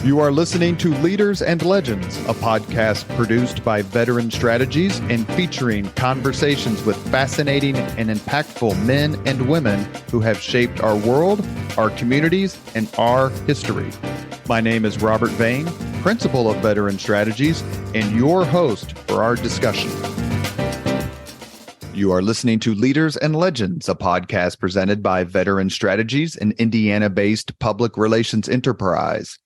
You are listening to Leaders and Legends, a podcast produced by Veteran Strategies and featuring conversations with fascinating and impactful men and women who have shaped our world, our communities, and our history. My name is Robert Vane, Principal of Veteran Strategies, and your host for our discussion. You are listening to Leaders and Legends, a podcast presented by Veteran Strategies, an Indiana-based public relations enterprise,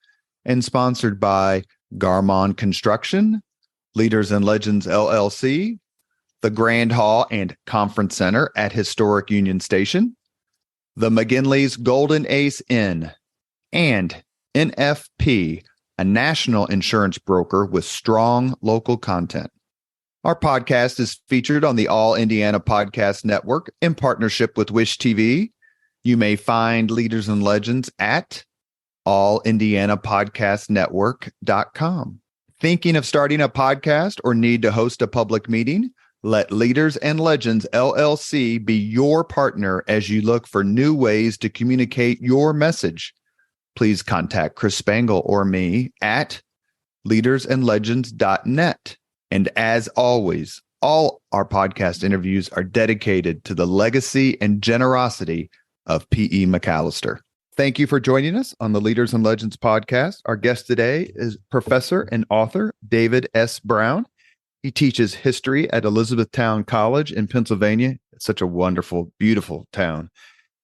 and sponsored by Garmon Construction, Leaders and Legends LLC, the Grand Hall and Conference Center at Historic Union Station, the McGinley's Golden Ace Inn, and NFP, a national insurance broker with strong local content. Our podcast is featured on the All Indiana Podcast Network in partnership with Wish TV. You may find Leaders and Legends at allindianapodcastnetwork.com. Thinking of starting a podcast or need to host a public meeting? Let Leaders and Legends LLC be your partner as you look for new ways to communicate your message. Please contact Chris Spangle or me at leadersandlegends.net. And as always, all our podcast interviews are dedicated to the legacy and generosity of P.E. McAllister. Thank you for joining us on the Leaders and Legends podcast. Our guest today is Professor and author David S. Brown. He teaches history at Elizabethtown College in Pennsylvania. It's such a wonderful, beautiful town.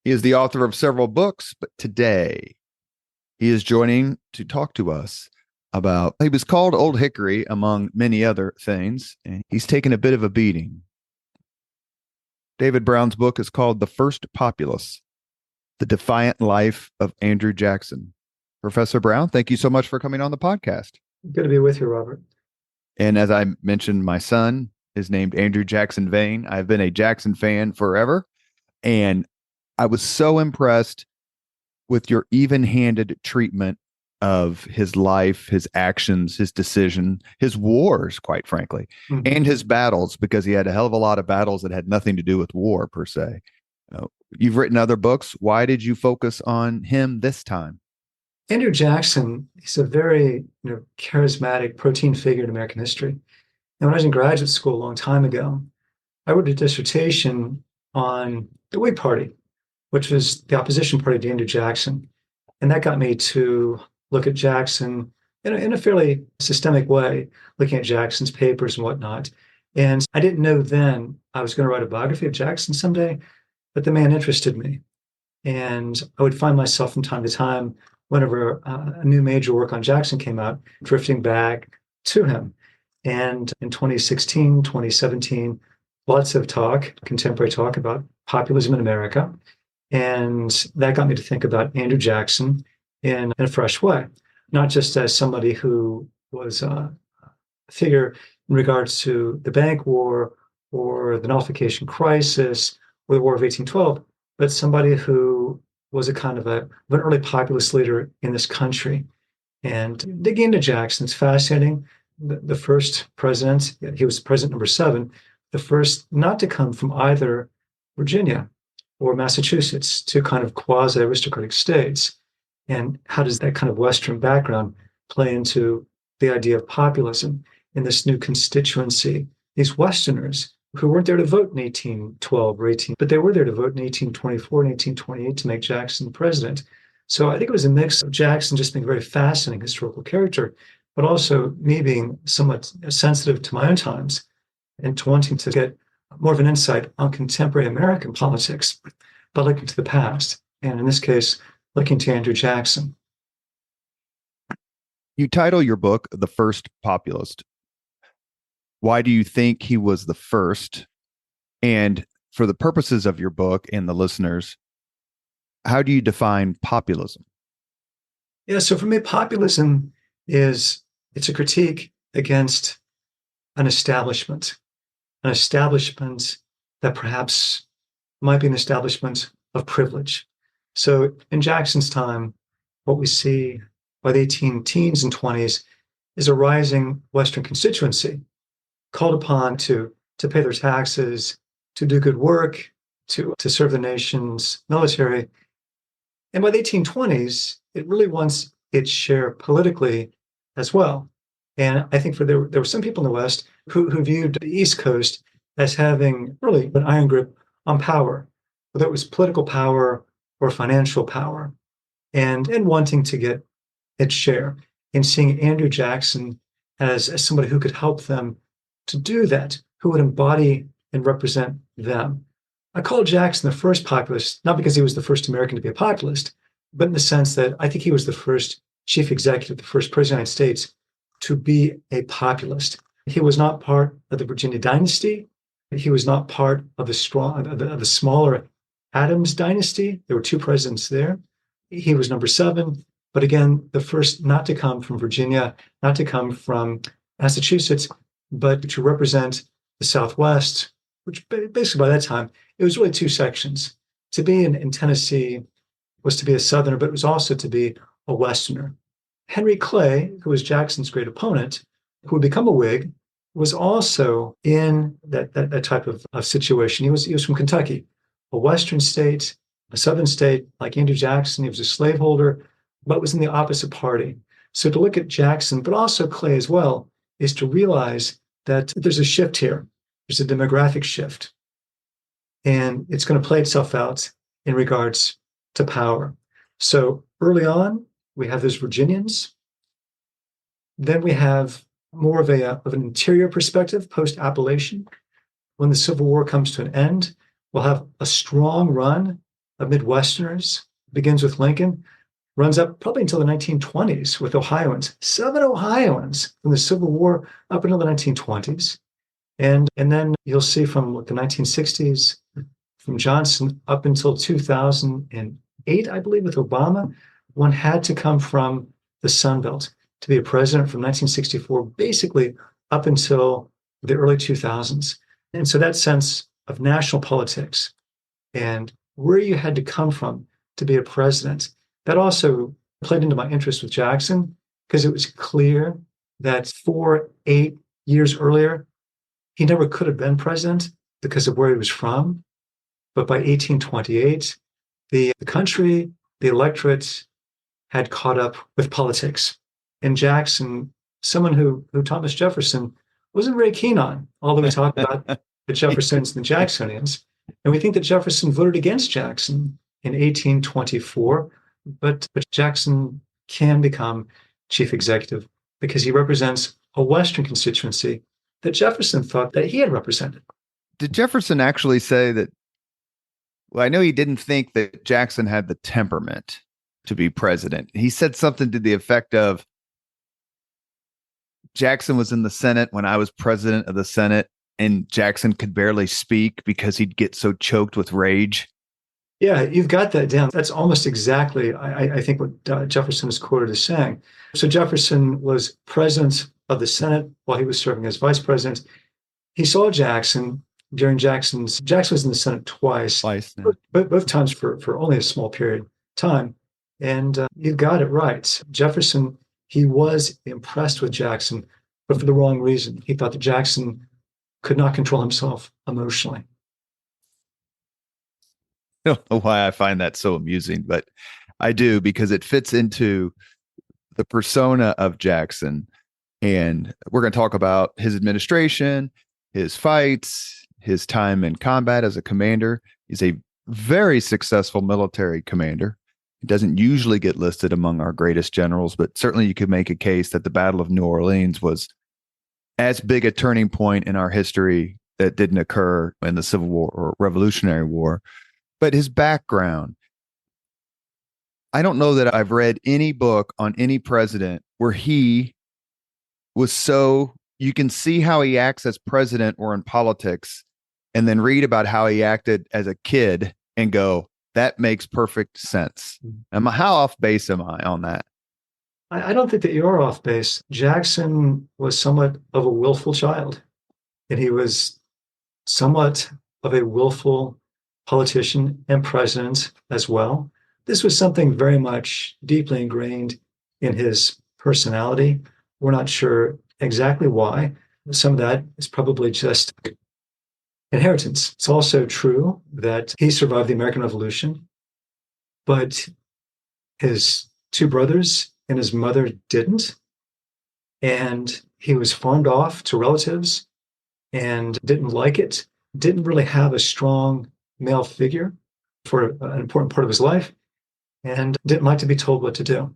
He is the author of several books, but today he is joining to talk to us about, he was called Old Hickory, among many other things, and he's taken a bit of a beating. David Brown's book is called The First Populist, The Defiant Life of Andrew Jackson. Professor Brown, thank you so much for coming on the podcast. Good to be with you, Robert. And as I mentioned, my son is named Andrew Jackson Vane. I've been a Jackson fan forever, and I was so impressed with your even-handed treatment of his life, his actions, his decision, his wars, quite frankly, and his battles, because he had a hell of a lot of battles that had nothing to do with war per se. You've written other books. Why did you focus on him this time? Andrew Jackson, he's a very charismatic protein figure in American history. And when I was in graduate school a long time ago, I wrote a dissertation on the Whig Party, which was the opposition party to Andrew Jackson. And that got me to look at Jackson in a fairly systemic way, looking at Jackson's papers and whatnot. And I didn't know then I was going to write a biography of Jackson someday, but the man interested me. And I would find myself from time to time, whenever a new major work on Jackson came out, drifting back to him. And in 2016, 2017, lots of talk, contemporary talk about populism in America. And that got me to think about Andrew Jackson in a fresh way, not just as somebody who was a figure in regards to the Bank War or the nullification crisis or the War of 1812, but somebody who was a kind of an early populist leader in this country. And digging into Jackson, it's fascinating. The first president, he was president number 7, the first not to come from either Virginia or Massachusetts, two kind of quasi-aristocratic states. And how does that kind of Western background play into the idea of populism in this new constituency? These Westerners who weren't there to vote in 1812 or 18, but they were there to vote in 1824 and 1828 to make Jackson president. So I think it was a mix of Jackson just being a very fascinating historical character, but also me being somewhat sensitive to my own times and wanting to get more of an insight on contemporary American politics by looking to the past. And in this case, looking to Andrew Jackson. You title your book, The First Populist. Why do you think he was the first? And for the purposes of your book and the listeners, how do you define populism? Yeah, so for me, populism it's a critique against an establishment that perhaps might be an establishment of privilege. So in Jackson's time, what we see by the 18 teens and 20s is a rising Western constituency called upon to pay their taxes, to do good work, to serve the nation's military. And by the 1820s, it really wants its share politically as well. And I think there were some people in the West who viewed the East Coast as having really an iron grip on power, whether it was political power or financial power, and wanting to get its share, and seeing Andrew Jackson as somebody who could help them to do that, who would embody and represent them. I call Jackson the first populist, not because he was the first American to be a populist, but in the sense that I think he was the first chief executive, the first president of the United States to be a populist. He was not part of the Virginia dynasty. He was not part of the smaller Adams dynasty. There were two presidents there. He was number 7, but again, the first not to come from Virginia, not to come from Massachusetts, but to represent the Southwest, which basically by that time, it was really two sections. To be in Tennessee was to be a Southerner, but it was also to be a Westerner. Henry Clay, who was Jackson's great opponent, who would become a Whig, was also in that type of situation. He was from Kentucky, a Western state, a Southern state, like Andrew Jackson. He was a slaveholder, but was in the opposite party. So to look at Jackson, but also Clay as well, is to realize that there's a shift here. There's a demographic shift. And it's going to play itself out in regards to power. So early on, we have those Virginians. Then we have more of an interior perspective, post-Appalachian. When the Civil War comes to an end, we'll have a strong run of Midwesterners. Begins with Lincoln, runs up probably until the 1920s with Ohioans. 7 Ohioans from the Civil War up until the 1920s. And then you'll see from the 1960s, from Johnson up until 2008, I believe, with Obama, one had to come from the Sun Belt to be a president from 1964, basically up until the early 2000s. And so that sense of national politics and where you had to come from to be a president, that also played into my interest with Jackson, because it was clear that 8 years earlier, he never could have been president because of where he was from. But by 1828, the country, the electorate had caught up with politics. And Jackson, someone who Thomas Jefferson wasn't very keen on, although we talk about the Jeffersons and the Jacksonians. And we think that Jefferson voted against Jackson in 1824, but Jackson can become chief executive because he represents a Western constituency that Jefferson thought that he had represented. Did Jefferson actually say that? Well, I know he didn't think that Jackson had the temperament to be president. He said something to the effect of, Jackson was in the Senate when I was president of the Senate, and Jackson could barely speak because he'd get so choked with rage. Yeah, you've got that down. That's almost exactly, I think, what Jefferson is quoted as saying. So Jefferson was president of the Senate while he was serving as vice president. He saw Jackson during Jackson was in the Senate twice, Yeah. both times for only a small period of time. And you got it right. Jefferson, he was impressed with Jackson, but for the wrong reason. He thought that Jackson could not control himself emotionally. I don't know why I find that so amusing, but I do, because it fits into the persona of Jackson. And we're going to talk about his administration, his fights, his time in combat as a commander. He's a very successful military commander. He doesn't usually get listed among our greatest generals, but certainly you could make a case that the Battle of New Orleans was as big a turning point in our history that didn't occur in the Civil War or Revolutionary War. But his background, I don't know that I've read any book on any president where he was so, you can see how he acts as president or in politics, and then read about how he acted as a kid and go, that makes perfect sense. How off base am I on that? I don't think that you're off base. Jackson was somewhat of a willful child, and he was somewhat of a willful politician and president as well. This was something very much deeply ingrained in his personality. We're not sure exactly why. Some of that is probably just inheritance. It's also true that he survived the American Revolution, but his two brothers and his mother didn't. And he was farmed off to relatives and didn't like it, didn't really have a strong male figure for an important part of his life, and didn't like to be told what to do.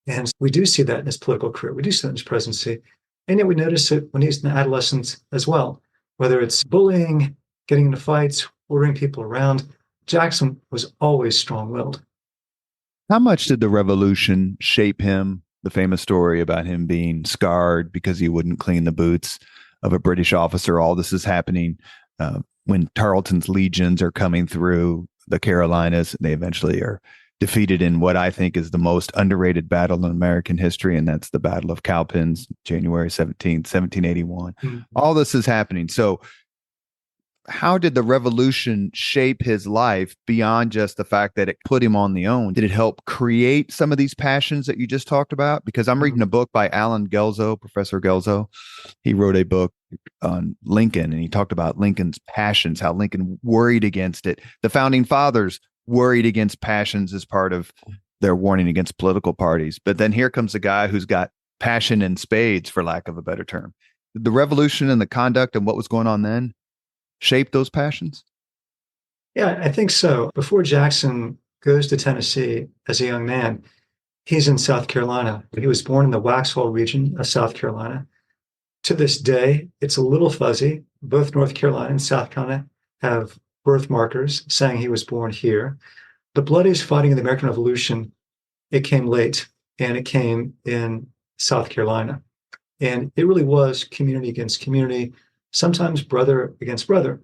And we do see that in his political career. We do see that in his presidency. And yet we notice it when he's an adolescent as well, whether it's bullying, getting into fights, ordering people around. Jackson was always strong-willed. How much did the revolution shape him? The famous story about him being scarred because he wouldn't clean the boots of a British officer. All this is happening when Tarleton's legions are coming through the Carolinas. They eventually are defeated in what I think is the most underrated battle in American history, and that's the Battle of Cowpens, January 17th, 1781. Mm-hmm. All this is happening. So how did the revolution shape his life beyond just the fact that it put him on the own? Did it help create some of these passions that you just talked about? Because I'm reading a book by Alan Gelzo, Professor Gelzo. He wrote a book on Lincoln, and he talked about Lincoln's passions, how Lincoln worried against it. The founding fathers worried against passions as part of their warning against political parties. But then here comes a guy who's got passion in spades, for lack of a better term. The revolution and the conduct and what was going on then shape those passions? Yeah, I think so. Before Jackson goes to Tennessee as a young man, he's in South Carolina. He was born in the Waxhaw region of South Carolina. To this day, it's a little fuzzy. Both North Carolina and South Carolina have birth markers saying he was born here. The bloodiest fighting in the American Revolution, it came late, and it came in South Carolina. And it really was community against community, sometimes brother against brother.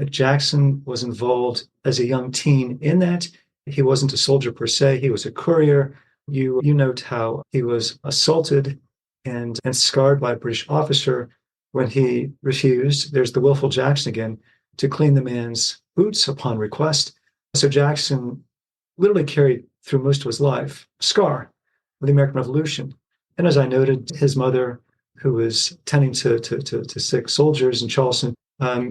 Jackson was involved as a young teen in that. He wasn't a soldier per se. He was a courier. You note how he was assaulted and scarred by a British officer when he refused, there's the willful Jackson again, to clean the man's boots upon request. So Jackson literally carried through most of his life a scar of the American Revolution. And as I noted, his mother, who was tending to sick soldiers in Charleston,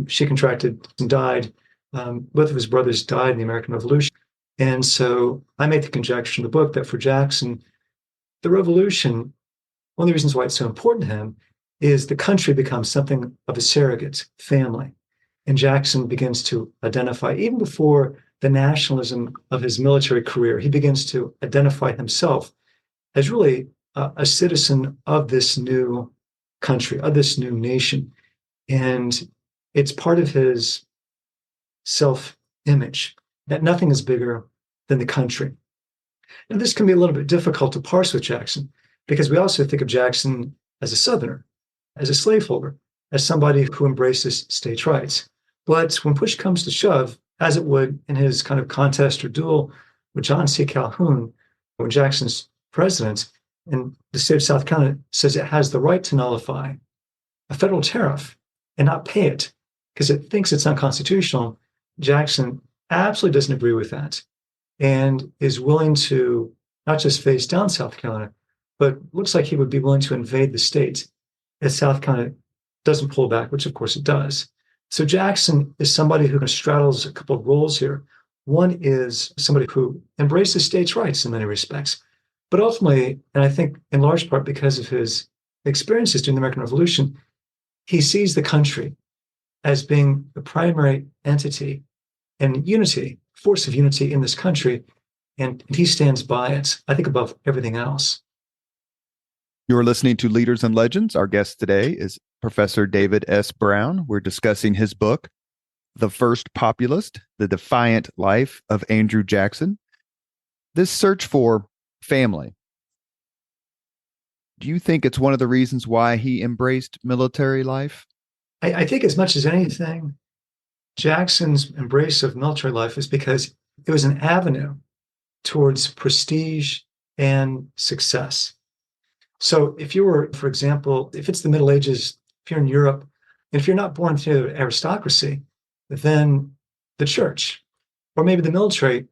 she contracted and died. Both of his brothers died in the American Revolution. And so I make the conjecture in the book that for Jackson, the revolution, one of the reasons why it's so important to him is the country becomes something of a surrogate family. And Jackson begins to identify, even before the nationalism of his military career, he begins to identify himself as really a citizen of this new country, of this new nation. And it's part of his self-image that nothing is bigger than the country. Now, this can be a little bit difficult to parse with Jackson because we also think of Jackson as a Southerner, as a slaveholder, as somebody who embraces states' rights. But when push comes to shove, as it would in his kind of contest or duel with John C. Calhoun, when Jackson's president, and the state of South Carolina says it has the right to nullify a federal tariff and not pay it because it thinks it's unconstitutional, Jackson absolutely doesn't agree with that and is willing to not just face down South Carolina, but looks like he would be willing to invade the state if South Carolina doesn't pull back, which of course it does. So Jackson is somebody who straddles a couple of roles here. One is somebody who embraces states' rights in many respects, but ultimately, and I think in large part because of his experiences during the American Revolution, he sees the country as being the primary entity and unity, force of unity in this country, and he stands by it, I think, above everything else. You're listening to Leaders and Legends. Our guest today is Professor David S. Brown. We're discussing his book, The First Populist, The Defiant Life of Andrew Jackson. This search for family, do you think it's one of the reasons why he embraced military life? I think as much as anything, Jackson's embrace of military life is because it was an avenue towards prestige and success. So if you were, for example, if it's the Middle Ages, if you're in Europe, and if you're not born to aristocracy, then the church or maybe the military,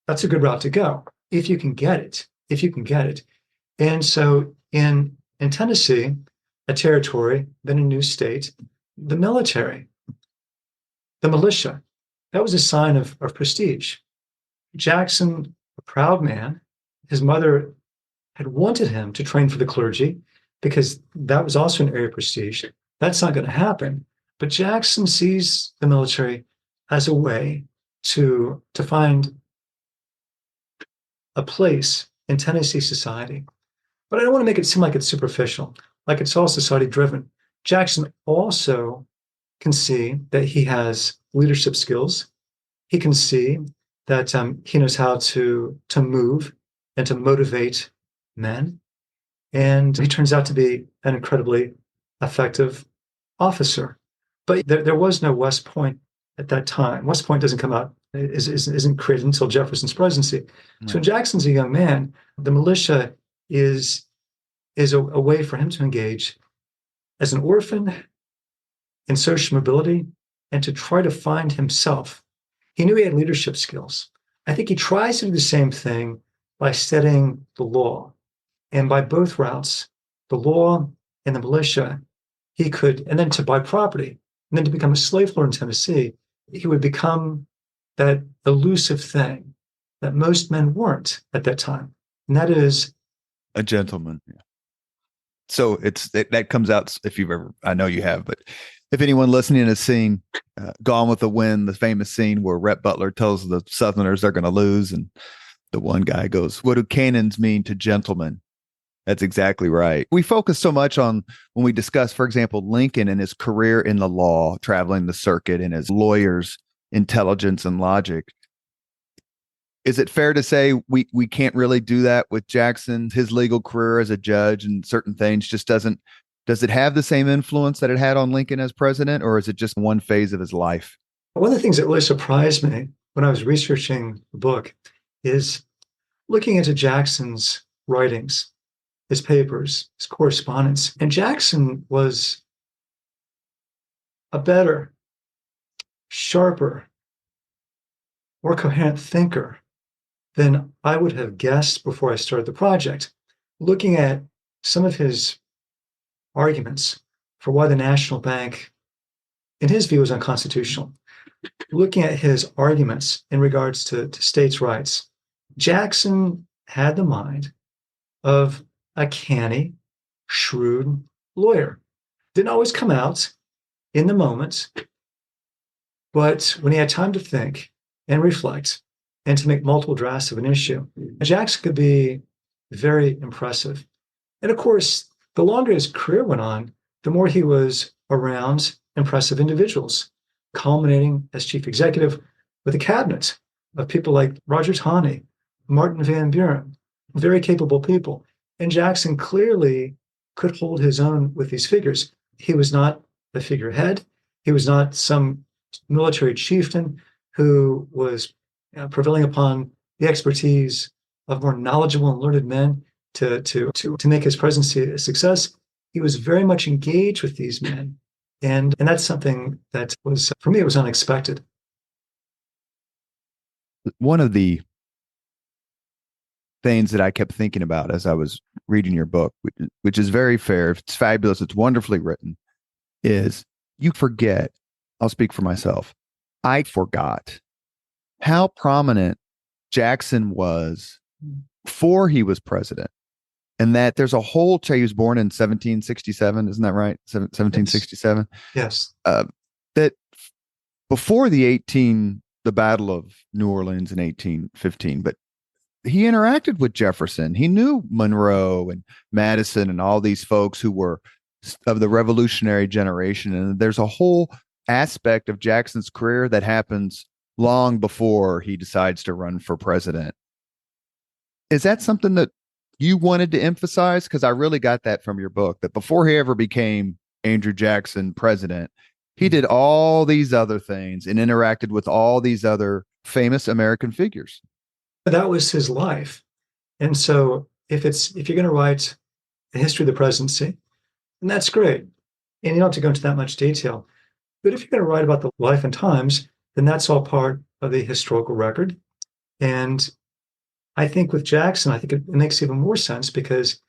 that's a good route to go if you can get it, And so in Tennessee, a territory, then a new state, the military, the militia, that was a sign of prestige. Jackson, a proud man, his mother had wanted him to train for the clergy because that was also an area of prestige. That's not going to happen. But Jackson sees the military as a way to find a place in Tennessee society. But I don't want to make it seem like it's superficial, like it's all society driven. Jackson also can see that he has leadership skills. He can see that he knows how to move and to motivate men. And he turns out to be an incredibly effective officer. But there was no West Point at that time. West Point doesn't come out, isn't created until Jefferson's presidency. So when Jackson's a young man, the militia is a way for him to engage as an orphan in social mobility and to try to find himself. He knew he had leadership skills. I think he tries to do the same thing by studying the law. And by both routes, the law and the militia, he could, and then to buy property, and then to become a slave lord in Tennessee, he would become that elusive thing that most men weren't at that time. And that is a gentleman. Yeah. So that comes out, if you've ever, I know you have, but if anyone listening has seen Gone with the Wind, the famous scene where Rhett Butler tells the Southerners they're going to lose, and the one guy goes, "What do cannons mean to gentlemen?" That's exactly right. We focus so much on when we discuss, for example, Lincoln and his career in the law, traveling the circuit, and his lawyer's intelligence and logic. Is it fair to say we can't really do that with Jackson? His legal career as a judge and certain things just doesn't. Does it have the same influence that it had on Lincoln as president, or is it just one phase of his life? One of the things that really surprised me when I was researching the book is looking into Jackson's writings, his papers, his correspondence. And Jackson was a better, sharper, more coherent thinker than I would have guessed before I started the project. Looking at some of his arguments for why the National Bank, in his view, was unconstitutional. Looking at his arguments in regards to states' rights, Jackson had the mind of a canny, shrewd lawyer. Didn't always come out in the moment, but when he had time to think and reflect and to make multiple drafts of an issue, Jackson could be very impressive. And of course, the longer his career went on, the more he was around impressive individuals, culminating as chief executive with a cabinet of people like Roger Taney, Martin Van Buren, very capable people. And Jackson clearly could hold his own with these figures. He was not the figurehead. He was not some military chieftain who was prevailing upon the expertise of more knowledgeable and learned men to make his presidency a success. He was very much engaged with these men. And that's something that was, for me, it was unexpected. One of the things that I kept thinking about as I was reading your book, which is very fair, it's fabulous, it's wonderfully written, is you forget, I'll speak for myself, I forgot how prominent Jackson was before he was president. And that there's a whole, he was born in 1767, isn't that right? 1767? Yes. That before the Battle of New Orleans in 1815, but he interacted with Jefferson. He knew Monroe and Madison and all these folks who were of the revolutionary generation. And there's a whole aspect of Jackson's career that happens long before he decides to run for president. Is that something that you wanted to emphasize? Because I really got that from your book, that before he ever became Andrew Jackson president, he did all these other things and interacted with all these other famous American figures. That was his life. And so if you're going to write the history of the presidency, then that's great. And you don't have to go into that much detail. But if you're going to write about the life and times, then that's all part of the historical record. And I think with Jackson, I think it makes even more sense because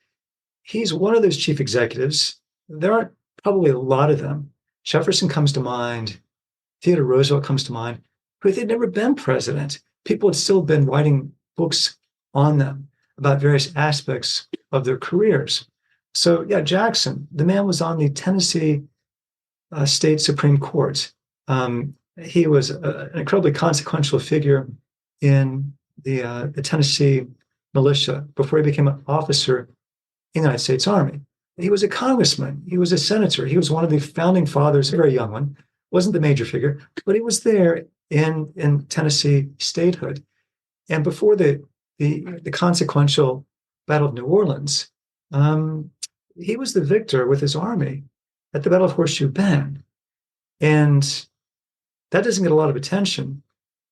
he's one of those chief executives. There aren't probably a lot of them. Jefferson comes to mind. Theodore Roosevelt comes to mind, but they'd never been president. People had still been writing books on them about various aspects of their careers. So yeah, Jackson, the man was on the Tennessee State Supreme Court. He was an incredibly consequential figure in the Tennessee militia before he became an officer in the United States Army. He was a congressman. He was a senator. He was one of the founding fathers, a very young one, wasn't the major figure, but he was there in Tennessee statehood. And before the consequential Battle of New Orleans, he was the victor with his army at the Battle of Horseshoe Bend. And that doesn't get a lot of attention,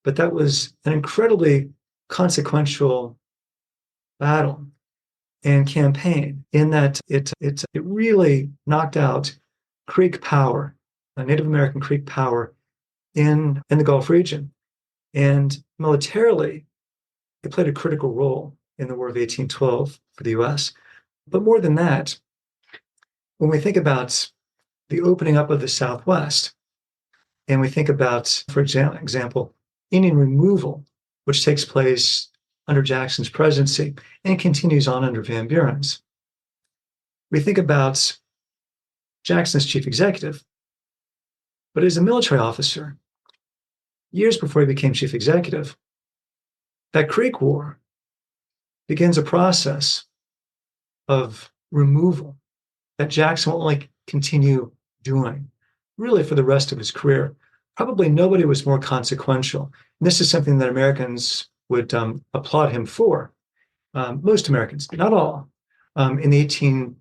but that was an incredibly consequential battle and campaign in that it really knocked out Creek power, Native American Creek power in the Gulf region. And militarily, it played a critical role in the War of 1812 for the US. But more than that, when we think about the opening up of the Southwest, and we think about, for example, Indian removal, which takes place under Jackson's presidency and continues on under Van Buren's. We think about Jackson as chief executive, but as a military officer, years before he became chief executive, that Creek War begins a process of removal that Jackson will only continue doing, really for the rest of his career. Probably nobody was more consequential. And this is something that Americans would applaud him for. Most Americans, not all, in the 18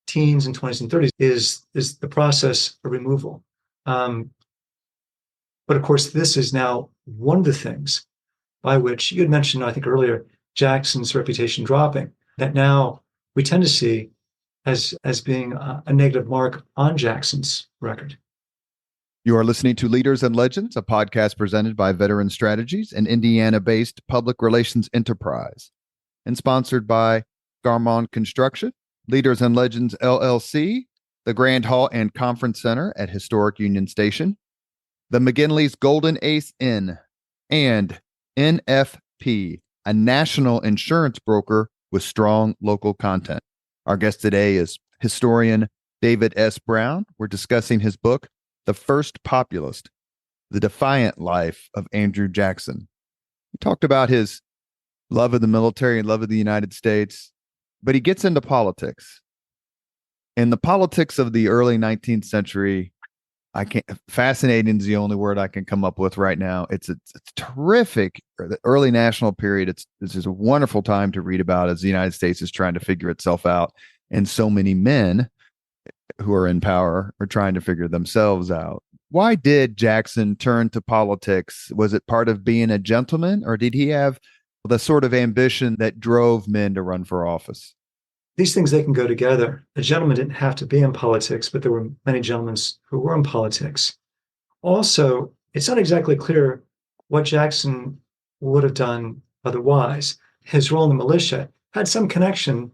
teens and 20s and 30s, is the process of removal. But of course, this is now one of the things by which you had mentioned, I think earlier, Jackson's reputation dropping, that now we tend to see as being a negative mark on Jackson's record. You are listening to Leaders and Legends, a podcast presented by Veteran Strategies, an Indiana-based public relations enterprise, and sponsored by Garmon Construction, Leaders and Legends LLC, the Grand Hall and Conference Center at Historic Union Station, the McGinley's Golden Ace Inn, and NFP, a national insurance broker with strong local content. Our guest today is historian David S. Brown. We're discussing his book, The First Populist, The Defiant Life of Andrew Jackson. He talked about his love of the military and love of the United States, but he gets into politics. And the politics of the early 19th century, fascinating is the only word I can come up with right now. It's terrific. The early national period, this is a wonderful time to read about as the United States is trying to figure itself out. And so many men who are in power are trying to figure themselves out. Why did Jackson turn to politics? Was it part of being a gentleman, or did he have the sort of ambition that drove men to run for office? These things, they can go together. A gentleman didn't have to be in politics, but there were many gentlemen who were in politics. Also, it's not exactly clear what Jackson would have done otherwise. His role in the militia had some connection,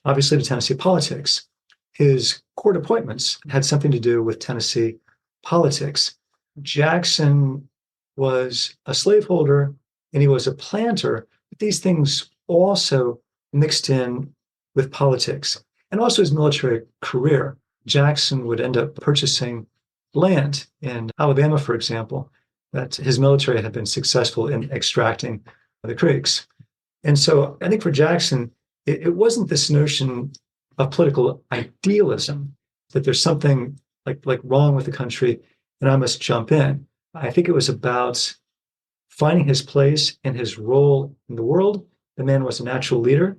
obviously, to Tennessee politics. His court appointments had something to do with Tennessee politics. Jackson was a slaveholder and he was a planter, but these things also mixed in with politics. And also his military career. Jackson would end up purchasing land in Alabama, for example, that his military had been successful in extracting the Creeks. And so I think for Jackson, it wasn't this notion of political idealism, that there's something like wrong with the country and I must jump in. I think it was about finding his place and his role in the world. The man was a natural leader,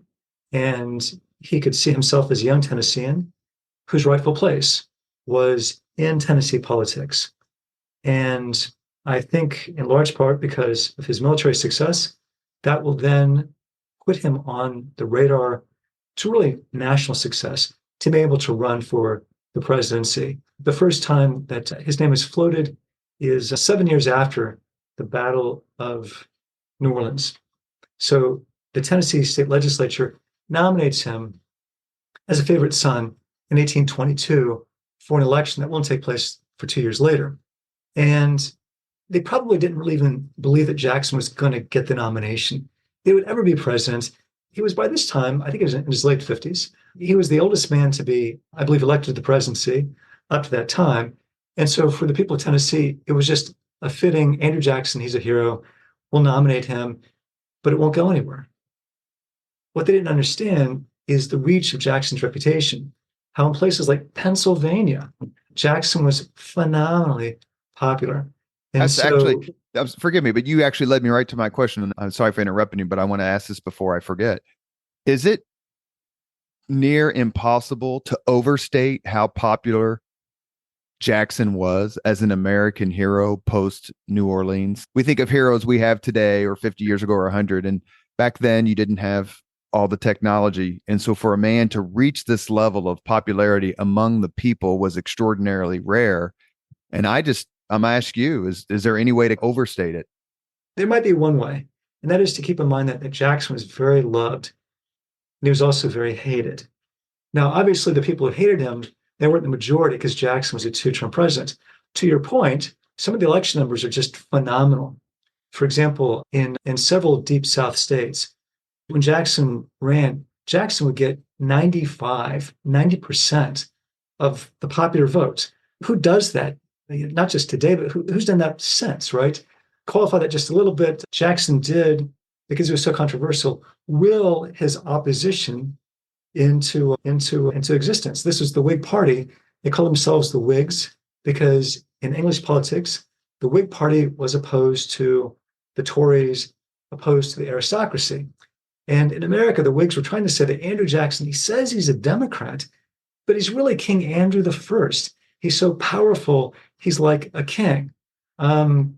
and he could see himself as a young Tennessean whose rightful place was in Tennessee politics. And I think in large part because of his military success, that will then put him on the radar to really national success, to be able to run for the presidency. The first time that his name is floated is 7 years after the Battle of New Orleans. So the Tennessee state legislature nominates him as a favorite son in 1822 for an election that won't take place for 2 years later. And they probably didn't really even believe that Jackson was going to get the nomination. They would ever be president. he was by this time, I think he was in his late 50s. He was the oldest man to be, I believe, elected to the presidency up to that time. And so for the people of Tennessee, it was just a fitting Andrew Jackson, he's a hero. We'll nominate him, but it won't go anywhere. What they didn't understand is the reach of Jackson's reputation, how in places like Pennsylvania, Jackson was phenomenally popular. And That's actually, so forgive me, but you actually led me right to my question. And I'm sorry for interrupting you, but I want to ask this before I forget. Is it near impossible to overstate how popular Jackson was as an American hero post New Orleans? We think of heroes we have today or 50 years ago or 100. And back then, you didn't have all the technology. And so for a man to reach this level of popularity among the people was extraordinarily rare. And I'm asking you, is there any way to overstate it? there might be one way, and that is to keep in mind that Jackson was very loved and he was also very hated. Now, obviously, the people who hated him, they weren't the majority because Jackson was a two-term president. To your point, some of the election numbers are just phenomenal. For example, in several deep South states, when Jackson ran, Jackson would get 90% of the popular votes. Who does that? Not just today, but who's done that since, right? Qualify that just a little bit. Jackson did, because it was so controversial, will his opposition into existence. This was the Whig Party. They call themselves the Whigs because in English politics, the Whig Party was opposed to the Tories, opposed to the aristocracy. And in America, the Whigs were trying to say that Andrew Jackson, he says he's a Democrat, but he's really King Andrew the First. He's so powerful, he's like a king, an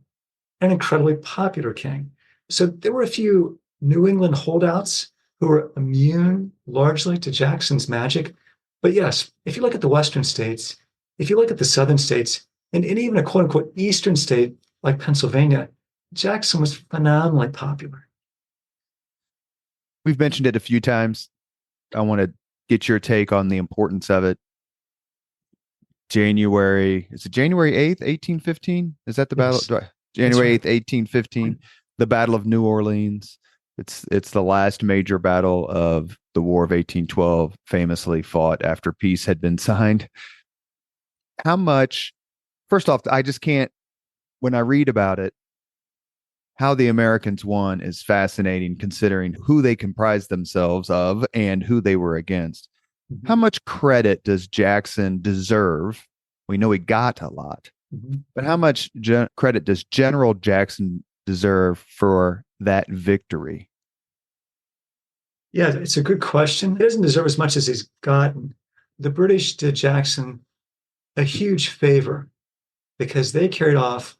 incredibly popular king. So there were a few New England holdouts who were immune largely to Jackson's magic. But yes, if you look at the Western states, if you look at the Southern states, and even a quote unquote Eastern state like Pennsylvania, Jackson was phenomenally popular. We've mentioned it a few times. I want to get your take on the importance of it. Is it January 8th, 1815? Is that the battle? Yes, January 8th, right. 1815, the Battle of New Orleans. It's the last major battle of the War of 1812, famously fought after peace had been signed. How much, first off, I just can't, when I read about it, how the Americans won is fascinating considering who they comprised themselves of and who they were against. Mm-hmm. How much credit does Jackson deserve? We know he got a lot, but how much credit does General Jackson deserve for that victory? Yeah, it's a good question. He doesn't deserve as much as he's gotten. The British did Jackson a huge favor because they carried off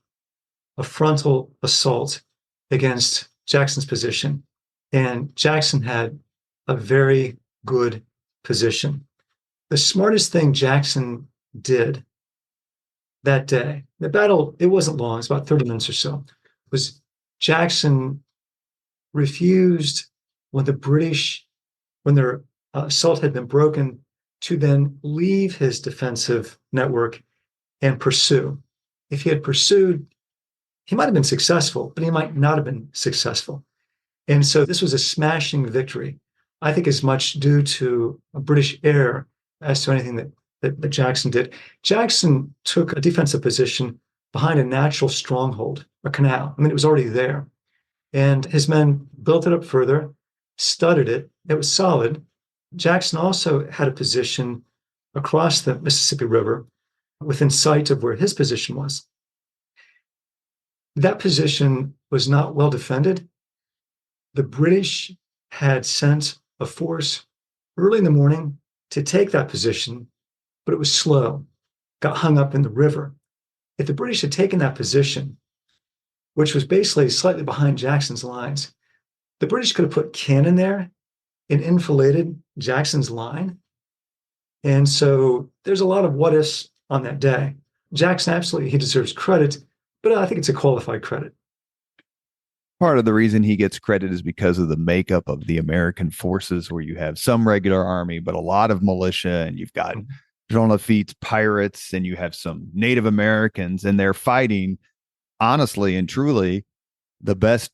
a frontal assault against Jackson's position. And Jackson had a very good position. The smartest thing Jackson did that day, the battle, it wasn't long, it's about 30 minutes or so, was Jackson refused when the British, when their assault had been broken, to then leave his defensive network and pursue. If he had pursued, he might have been successful, but he might not have been successful. And so this was a smashing victory, I think as much due to a British error as to anything that Jackson did. Jackson took a defensive position behind a natural stronghold, a canal. I mean, it was already there. And his men built it up further, studded it. It was solid. Jackson also had a position across the Mississippi River within sight of where his position was. That position was not well defended. The British had sent a force early in the morning to take that position, but it was slow, got hung up in the river. If the British had taken that position, which was basically slightly behind Jackson's lines, the British could have put cannon there and enfiladed Jackson's line. And so there's a lot of what ifs on that day. Jackson, absolutely, he deserves credit, but I think it's a qualified credit. Part of the reason he gets credit is because of the makeup of the American forces, where you have some regular army, but a lot of militia, and you've got Jean Lafitte's pirates, and you have some Native Americans, and they're fighting honestly and truly the best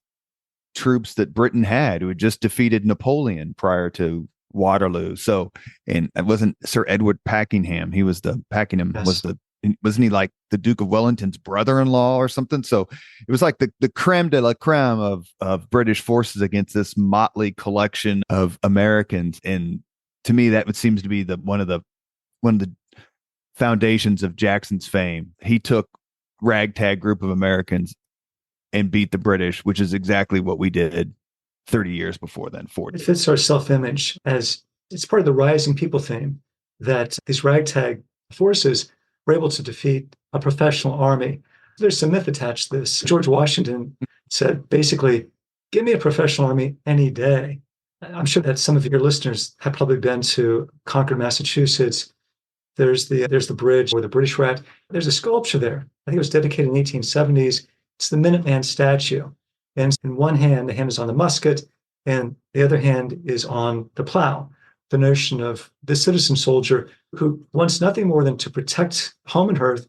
troops that Britain had, who had just defeated Napoleon prior to Waterloo. So, and it wasn't Sir Edward Packingham. He was Packingham Yes. was wasn't he like the Duke of Wellington's brother-in-law or something? So it was like the creme de la creme of British forces against this motley collection of Americans. And to me, that seems to be one of the foundations of Jackson's fame. He took ragtag group of Americans and beat the British, which is exactly what we did 30 years before then, 40. It fits our self-image as it's part of the rising people theme that these ragtag forces were able to defeat a professional army. There's some myth attached to this. George Washington said, basically, give me a professional army any day. I'm sure that some of your listeners have probably been to Concord, Massachusetts. There's the bridge where the British were at. There's a sculpture there. I think it was dedicated in the 1870s. It's the Minuteman statue. And in one hand, the hand is on the musket, and the other hand is on the plow. The notion of the citizen soldier who wants nothing more than to protect home and hearth,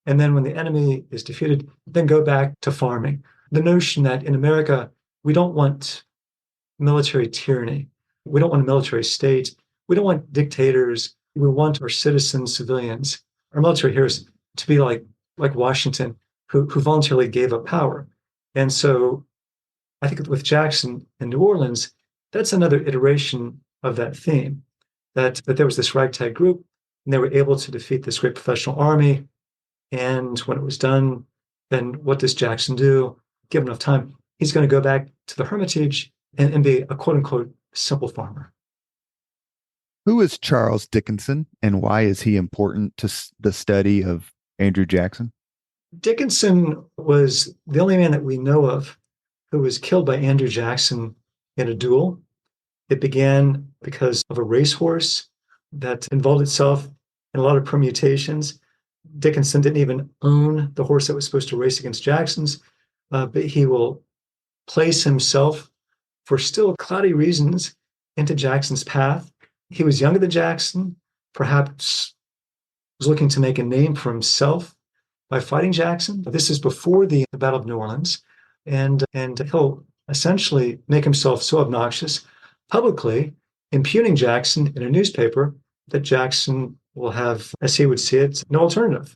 and then when the enemy is defeated, then go back to farming. The notion that in America, we don't want military tyranny. We don't want a military state. We don't want dictators. We want our citizens, civilians, our military heroes to be like Washington, who voluntarily gave up power. And so I think with Jackson and New Orleans, that's another iteration of that theme, that there was this ragtag group, and they were able to defeat this great professional army. And when it was done, then what does Jackson do? Given enough time, he's going to go back to the Hermitage and be a quote-unquote simple farmer. Who is Charles Dickinson, and why is he important to the study of Andrew Jackson? Dickinson was the only man that we know of who was killed by Andrew Jackson in a duel. It began because of a racehorse that involved itself in a lot of permutations. Dickinson didn't even own the horse that was supposed to race against Jackson's, but he will place himself for still cloudy reasons into Jackson's path. He was younger than Jackson, perhaps was looking to make a name for himself by fighting Jackson. This is before the Battle of New Orleans. And he'll essentially make himself so obnoxious publicly, impugning Jackson in a newspaper, that Jackson will have, as he would see it, no alternative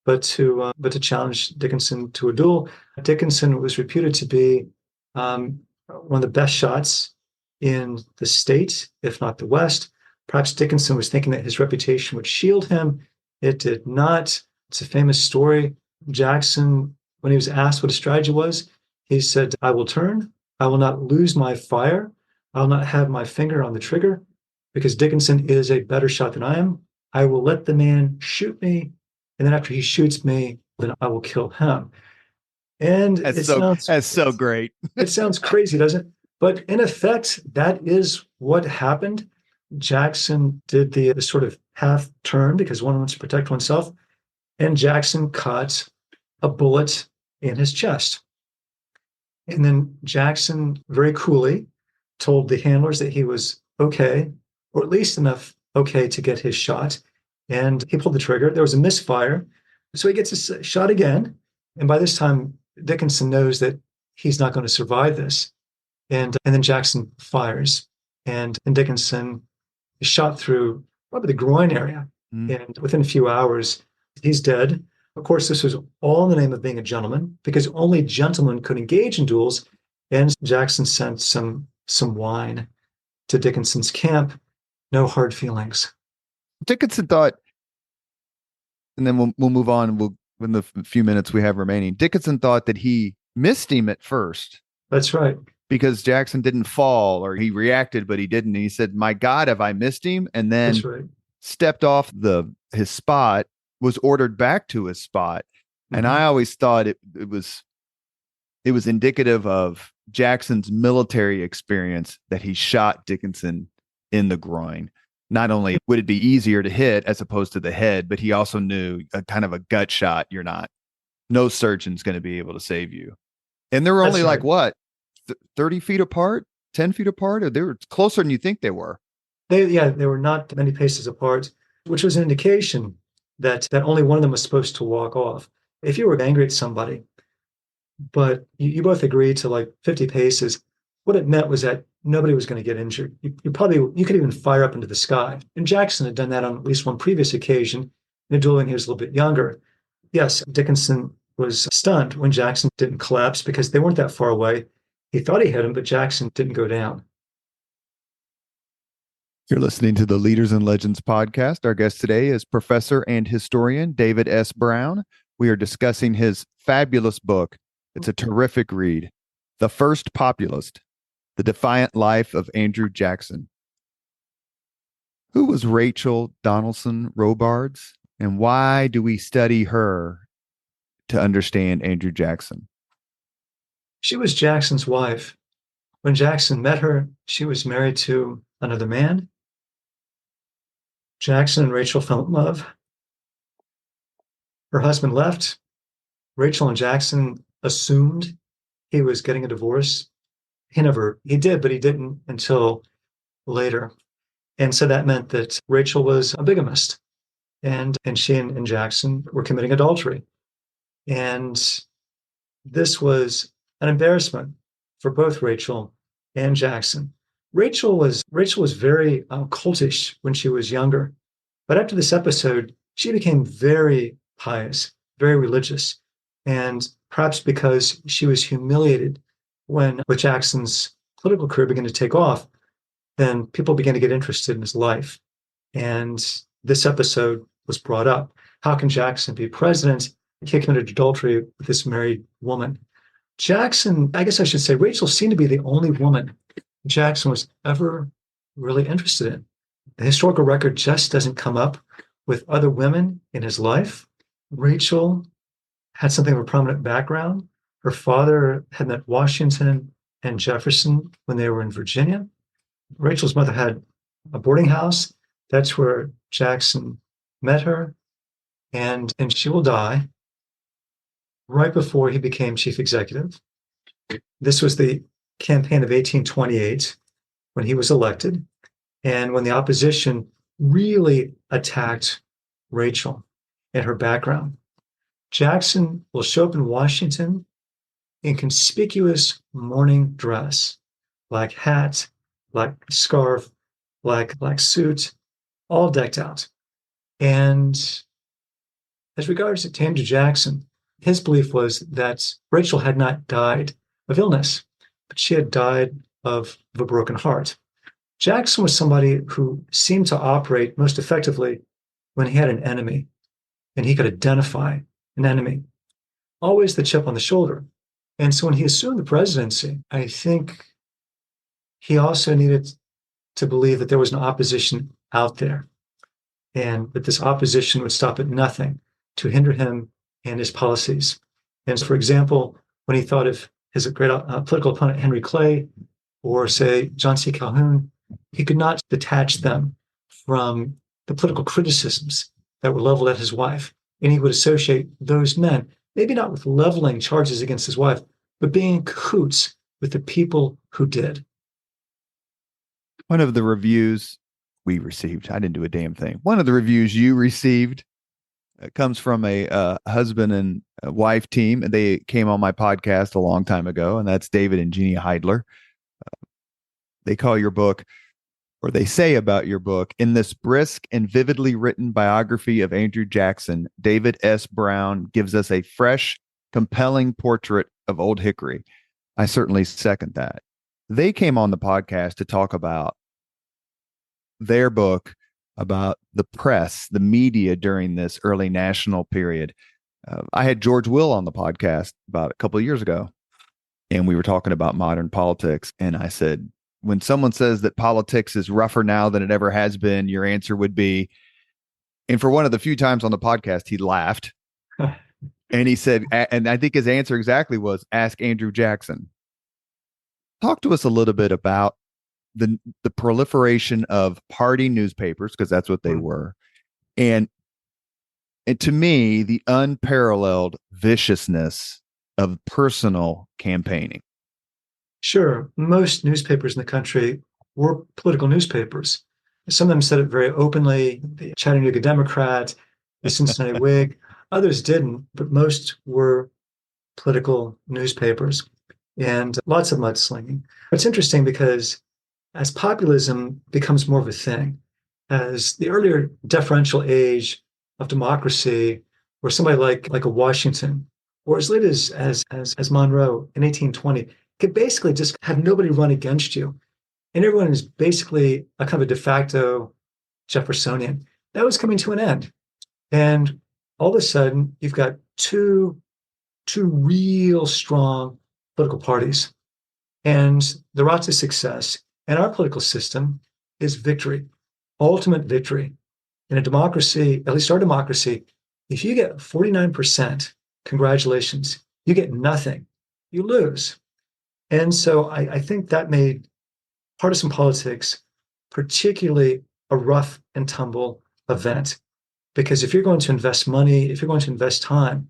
but to challenge Dickinson to a duel. Dickinson was reputed to be one of the best shots in the state, if not the West. Perhaps Dickinson was thinking that his reputation would shield him. It did not. It's a famous story. Jackson, when he was asked what his strategy was, he said, I will turn. I will not lose my fire. I will not have my finger on the trigger because Dickinson is a better shot than I am. I will let the man shoot me. And then after he shoots me, then I will kill him. And that's so great. It sounds crazy, doesn't it? But in effect, that is what happened. Jackson did the sort of half turn because one wants to protect oneself. And Jackson caught a bullet in his chest. And then Jackson very coolly told the handlers that he was okay, or at least enough okay to get his shot. And he pulled the trigger. There was a misfire. So he gets his shot again. And by this time, Dickinson knows that he's not going to survive this. And then Jackson fires. And Dickinson is shot through probably the groin area. And within a few hours, he's dead. Of course, this was all in the name of being a gentleman, because only gentlemen could engage in duels. And Jackson sent some wine to Dickinson's camp. No hard feelings. Dickinson thought, and then we'll move on. In the few minutes we have remaining, Dickinson thought that he missed him at first. That's right. Because Jackson didn't fall, or he reacted, but he didn't. And he said, my God, have I missed him? And then stepped off his spot, was ordered back to his spot. And I always thought it was indicative of Jackson's military experience that he shot Dickinson in the groin. Not only would it be easier to hit as opposed to the head, but he also knew a kind of a gut shot. No surgeon's going to be able to save you. And they were only 30 feet apart, 10 feet apart, or they were closer than you think they were. They were not many paces apart, which was an indication that only one of them was supposed to walk off. If you were angry at somebody, but you both agreed to like 50 paces. What it meant was that nobody was going to get injured. You could even fire up into the sky. And Jackson had done that on at least one previous occasion in a duel when he was a little bit younger. Yes, Dickinson was stunned when Jackson didn't collapse because they weren't that far away. He thought he hit him, but Jackson didn't go down. You're listening to the Leaders and Legends podcast. Our guest today is professor and historian David S. Brown. We are discussing his fabulous book. It's a terrific read, The First Populist, The Defiant Life of Andrew Jackson. Who was Rachel Donaldson Robards, and why do we study her to understand Andrew Jackson? She was Jackson's wife. When Jackson met her, she was married to another man. Jackson and Rachel fell in love. Her husband left. Rachel and Jackson assumed he was getting a divorce. He did, but he didn't until later. And so that meant that Rachel was a bigamist, and she and Jackson were committing adultery. And this was an embarrassment for both Rachel and Jackson. Rachel was very cultish when she was younger, but after this episode, she became very pious, very religious, and perhaps because she was humiliated when with Jackson's political career began to take off, then people began to get interested in his life, and this episode was brought up. How can Jackson be president? He committed adultery with this married woman. Jackson, I guess I should say, Rachel seemed to be the only woman Jackson was ever really interested in. The historical record just doesn't come up with other women in his life. Rachel had something of a prominent background. Her father had met Washington and Jefferson when they were in Virginia. Rachel's mother had a boarding house. That's where Jackson met her, and she will die right before he became chief executive. This was the campaign of 1828 when he was elected, and when the opposition really attacked Rachel and her background. Jackson will show up in Washington in conspicuous morning dress, black hat, black scarf, black suit, all decked out. And as regards to Andrew Jackson, his belief was that Rachel had not died of illness, but she had died of a broken heart. Jackson was somebody who seemed to operate most effectively when he had an enemy and he could identify an enemy, always the chip on the shoulder. And so when he assumed the presidency, I think he also needed to believe that there was an opposition out there and that this opposition would stop at nothing to hinder him and his policies. And so, for example, when he thought of his great political opponent, Henry Clay, or say, John C. Calhoun, he could not detach them from the political criticisms that were leveled at his wife. And he would associate those men, maybe not with leveling charges against his wife, but being in cahoots with the people who did. One of the reviews we received, I didn't do a damn thing. One of the reviews you received comes from a husband and wife team. And they came on my podcast a long time ago, and that's David and Jeannie Heidler. They call your book, or they say about your book, in this brisk and vividly written biography of Andrew Jackson, David S. Brown gives us a fresh, compelling portrait of Old Hickory. I certainly second that. They came on the podcast to talk about their book, about the press, the media during this early national period. I had George Will on the podcast about a couple of years ago, and we were talking about modern politics. And I said, when someone says that politics is rougher now than it ever has been, your answer would be, and for one of the few times on the podcast, he laughed. And he said, and I think his answer exactly was, ask Andrew Jackson. Talk to us a little bit about the proliferation of party newspapers, because that's what they were. And to me, the unparalleled viciousness of personal campaigning. Sure, most newspapers in the country were political newspapers. Some of them said it very openly, the Chattanooga Democrat, the Cincinnati Whig. Others didn't, but most were political newspapers, and lots of mudslinging. It's interesting because as populism becomes more of a thing, as the earlier deferential age of democracy, where somebody like a Washington, or as late as Monroe in 1820, could basically just have nobody run against you, and everyone is basically a kind of a de facto Jeffersonian. That was coming to an end, and all of a sudden you've got two real strong political parties, and the route to success in our political system is victory, ultimate victory. In a democracy, at least our democracy, if you get 49%, congratulations. You get nothing, you lose. And so I think that made partisan politics particularly a rough and tumble event. Because if you're going to invest money, if you're going to invest time,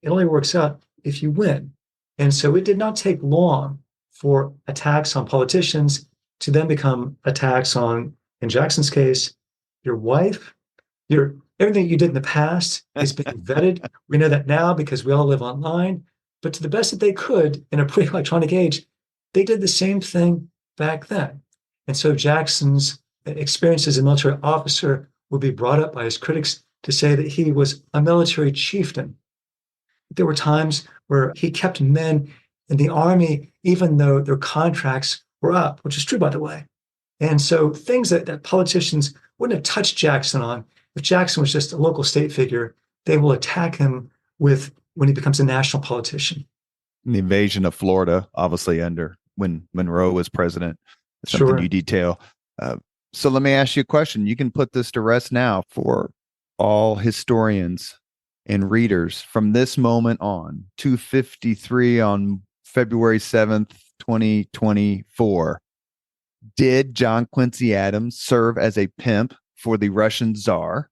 it only works out if you win. And so it did not take long for attacks on politicians to then become attacks on, in Jackson's case, your wife, your everything you did in the past is being vetted. We know that now because we all live online. But to the best that they could in a pre-electronic age, they did the same thing back then. And so Jackson's experience as a military officer would be brought up by his critics to say that he was a military chieftain. There were times where he kept men in the army, even though their contracts were up, which is true, by the way. And so things that politicians wouldn't have touched Jackson on, if Jackson was just a local state figure, they will attack him with when he becomes a national politician. The invasion of Florida, obviously under when Monroe was president, something Sure. you detail. So let me ask you a question. You can put this to rest now for all historians and readers from this moment on, 2:53 on February 7th, 2024. Did John Quincy Adams serve as a pimp for the Russian Tsar?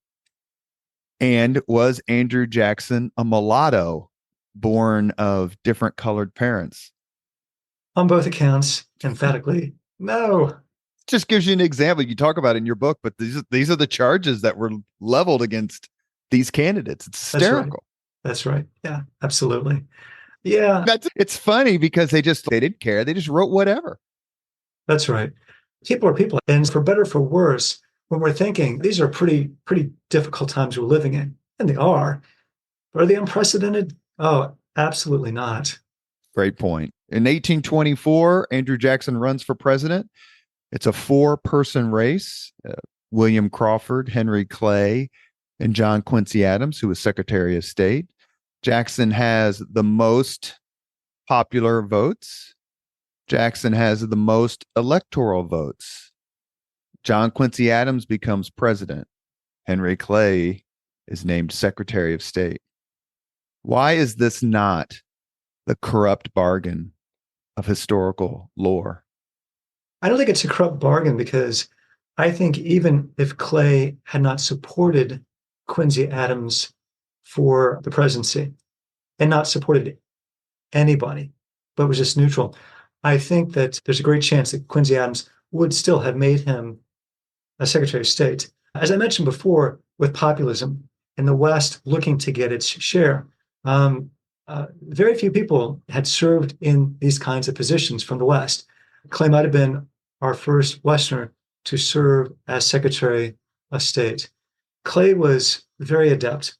And was Andrew Jackson a mulatto born of different colored parents? On both accounts, emphatically, no. Just gives you an example. You talk about it in your book, but these are the charges that were leveled against these candidates. It's hysterical. That's right. Yeah, absolutely. Yeah. It's funny because they didn't care. They just wrote whatever. That's right. People are people. And for better or for worse, when we're thinking these are pretty difficult times we're living in, and they are they unprecedented? Oh, absolutely not. Great point. In 1824, Andrew Jackson runs for president. It's a 4-person race. William Crawford, Henry Clay, and John Quincy Adams, who was Secretary of State. Jackson has the most popular votes. Jackson has the most electoral votes. John Quincy Adams becomes president. Henry Clay is named Secretary of State. Why is this not the corrupt bargain of historical lore? I don't think it's a corrupt bargain because I think even if Clay had not supported Quincy Adams for the presidency and not supported anybody, but was just neutral, I think that there's a great chance that Quincy Adams would still have made him a Secretary of State. As I mentioned before, with populism in the West looking to get its share, very few people had served in these kinds of positions from the West. Clay might have been our first Westerner to serve as Secretary of State. Clay was very adept.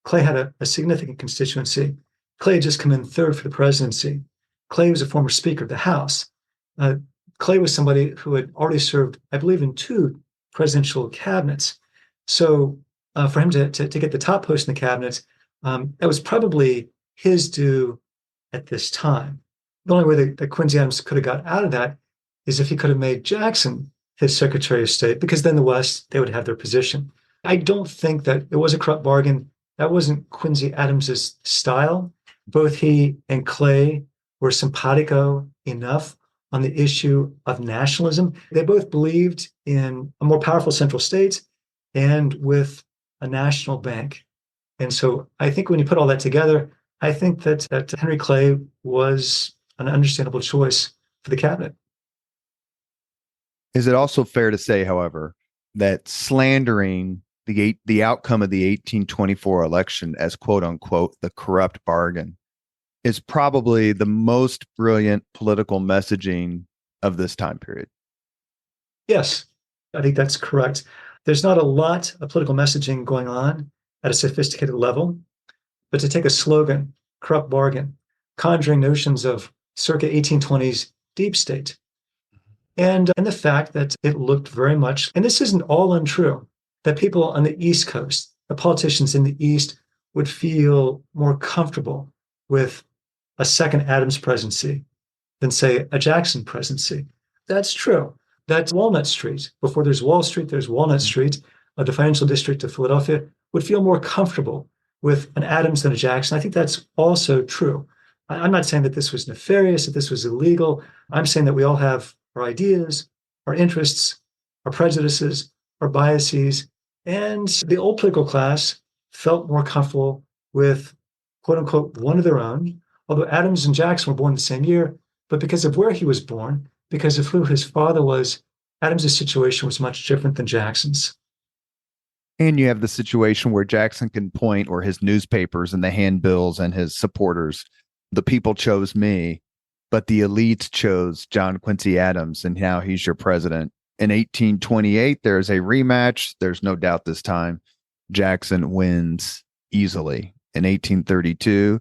Clay had a significant constituency. Clay had just come in third for the presidency. Clay was a former Speaker of the House. Clay was somebody who had already served, I believe, in 2 presidential cabinets. So for him to get the top post in the cabinet, that was probably his due at this time. The only way that Quincy Adams could have got out of that is if he could have made Jackson his Secretary of State, because then the West, they would have their position. I don't think that it was a corrupt bargain. That wasn't Quincy Adams's style. Both he and Clay were simpatico enough on the issue of nationalism. They both believed in a more powerful central state and with a national bank. And so I think when you put all that together, I think that Henry Clay was an understandable choice for the cabinet. Is it also fair to say, however, that slandering the outcome of the 1824 election as quote unquote the corrupt bargain is probably the most brilliant political messaging of this time period. Yes, I think that's correct. There's not a lot of political messaging going on at a sophisticated level, but to take a slogan, corrupt bargain, conjuring notions of circa 1820s deep state, and the fact that it looked very much, and this isn't all untrue, that people on the East Coast, the politicians in the East, would feel more comfortable with a second Adams presidency than, say, a Jackson presidency. That's true. That's Walnut Street. Before there's Wall Street, there's Walnut Street. The financial district of Philadelphia would feel more comfortable with an Adams than a Jackson. I think that's also true. I'm not saying that this was nefarious, that this was illegal. I'm saying that we all have our ideas, our interests, our prejudices, our biases, and the old political class felt more comfortable with, quote unquote, one of their own. Although Adams and Jackson were born the same year, but because of where he was born, because of who his father was, Adams's situation was much different than Jackson's. And you have the situation where Jackson can point, or his newspapers and the handbills and his supporters, the people chose me, but the elites chose John Quincy Adams, and now he's your president. In 1828, there's a rematch. There's no doubt this time Jackson wins easily. In 1832,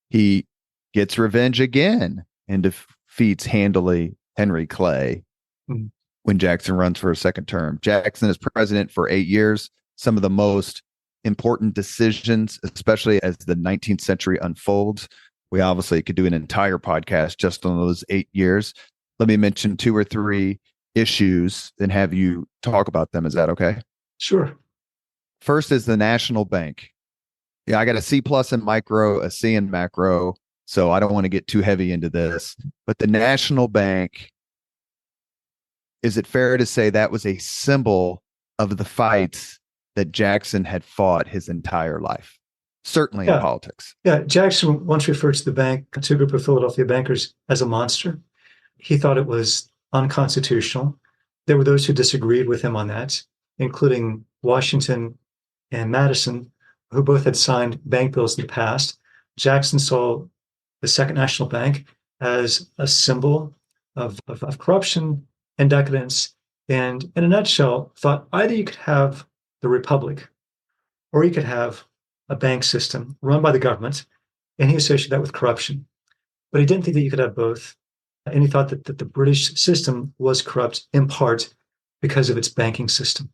he gets revenge again and defeats handily Henry Clay when Jackson runs for a second term. Jackson is president for 8 years. Some of the most important decisions, especially as the 19th century unfolds. We obviously could do an entire podcast just on those 8 years. Let me mention 2 or 3 issues and have you talk about them. Is that okay? Sure. First is the National Bank. Yeah, I got a C+ in micro, a C in macro, so I don't want to get too heavy into this. But the National Bank, is it fair to say that was a symbol of the fights that Jackson had fought his entire life, certainly in politics? Yeah, Jackson once referred to the bank, to a group of Philadelphia bankers, as a monster. He thought it was unconstitutional. There were those who disagreed with him on that, including Washington and Madison, who both had signed bank bills in the past. Jackson saw the Second National Bank as a symbol of corruption and decadence, and in a nutshell, thought either you could have the Republic or you could have a bank system run by the government, and he associated that with corruption. But he didn't think that you could have both, and he thought that the British system was corrupt in part because of its banking system.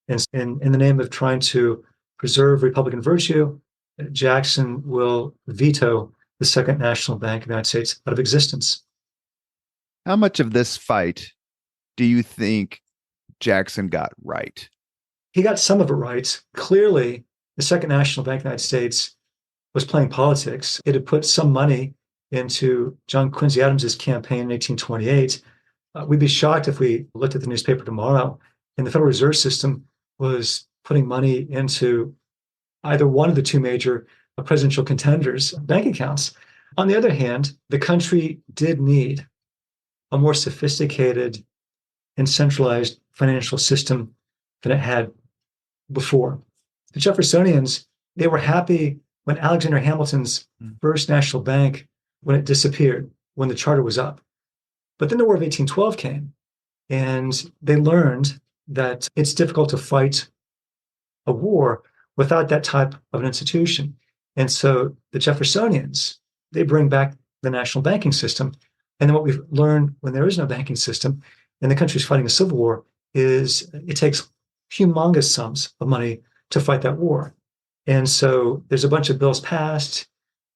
And in the name of trying to preserve Republican virtue, Jackson will veto the Second National Bank of the United States out of existence. How much of this fight do you think Jackson got right? He got some of it right. Clearly, the Second National Bank of the United States was playing politics. It had put some money into John Quincy Adams's campaign in 1828. We'd be shocked if we looked at the newspaper tomorrow and the Federal Reserve System was putting money into either one of the 2 major presidential contenders' bank accounts. On the other hand, the country did need a more sophisticated and centralized financial system than it had before. The Jeffersonians, they were happy when Alexander Hamilton's First National Bank, when it disappeared, when the charter was up. But then the War of 1812 came, and they learned that it's difficult to fight a war without that type of an institution. And so the Jeffersonians, they bring back the national banking system. And then what we've learned when there is no banking system and the country's fighting a civil war is it takes humongous sums of money to fight that war. And so there's a bunch of bills passed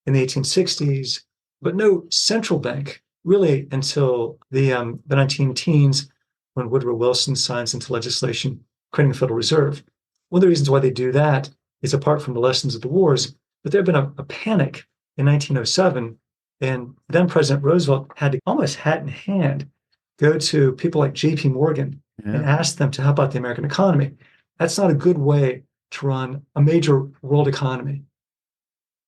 in the 1860s, but no central bank really until the 19 teens, when Woodrow Wilson signs into legislation creating the Federal Reserve. One of the reasons why they do that is, apart from the lessons of the wars, but there had been a panic in 1907, and then President Roosevelt had to, almost hat in hand, go to people like J.P. Morgan and ask them to help out the American economy. That's not a good way to run a major world economy.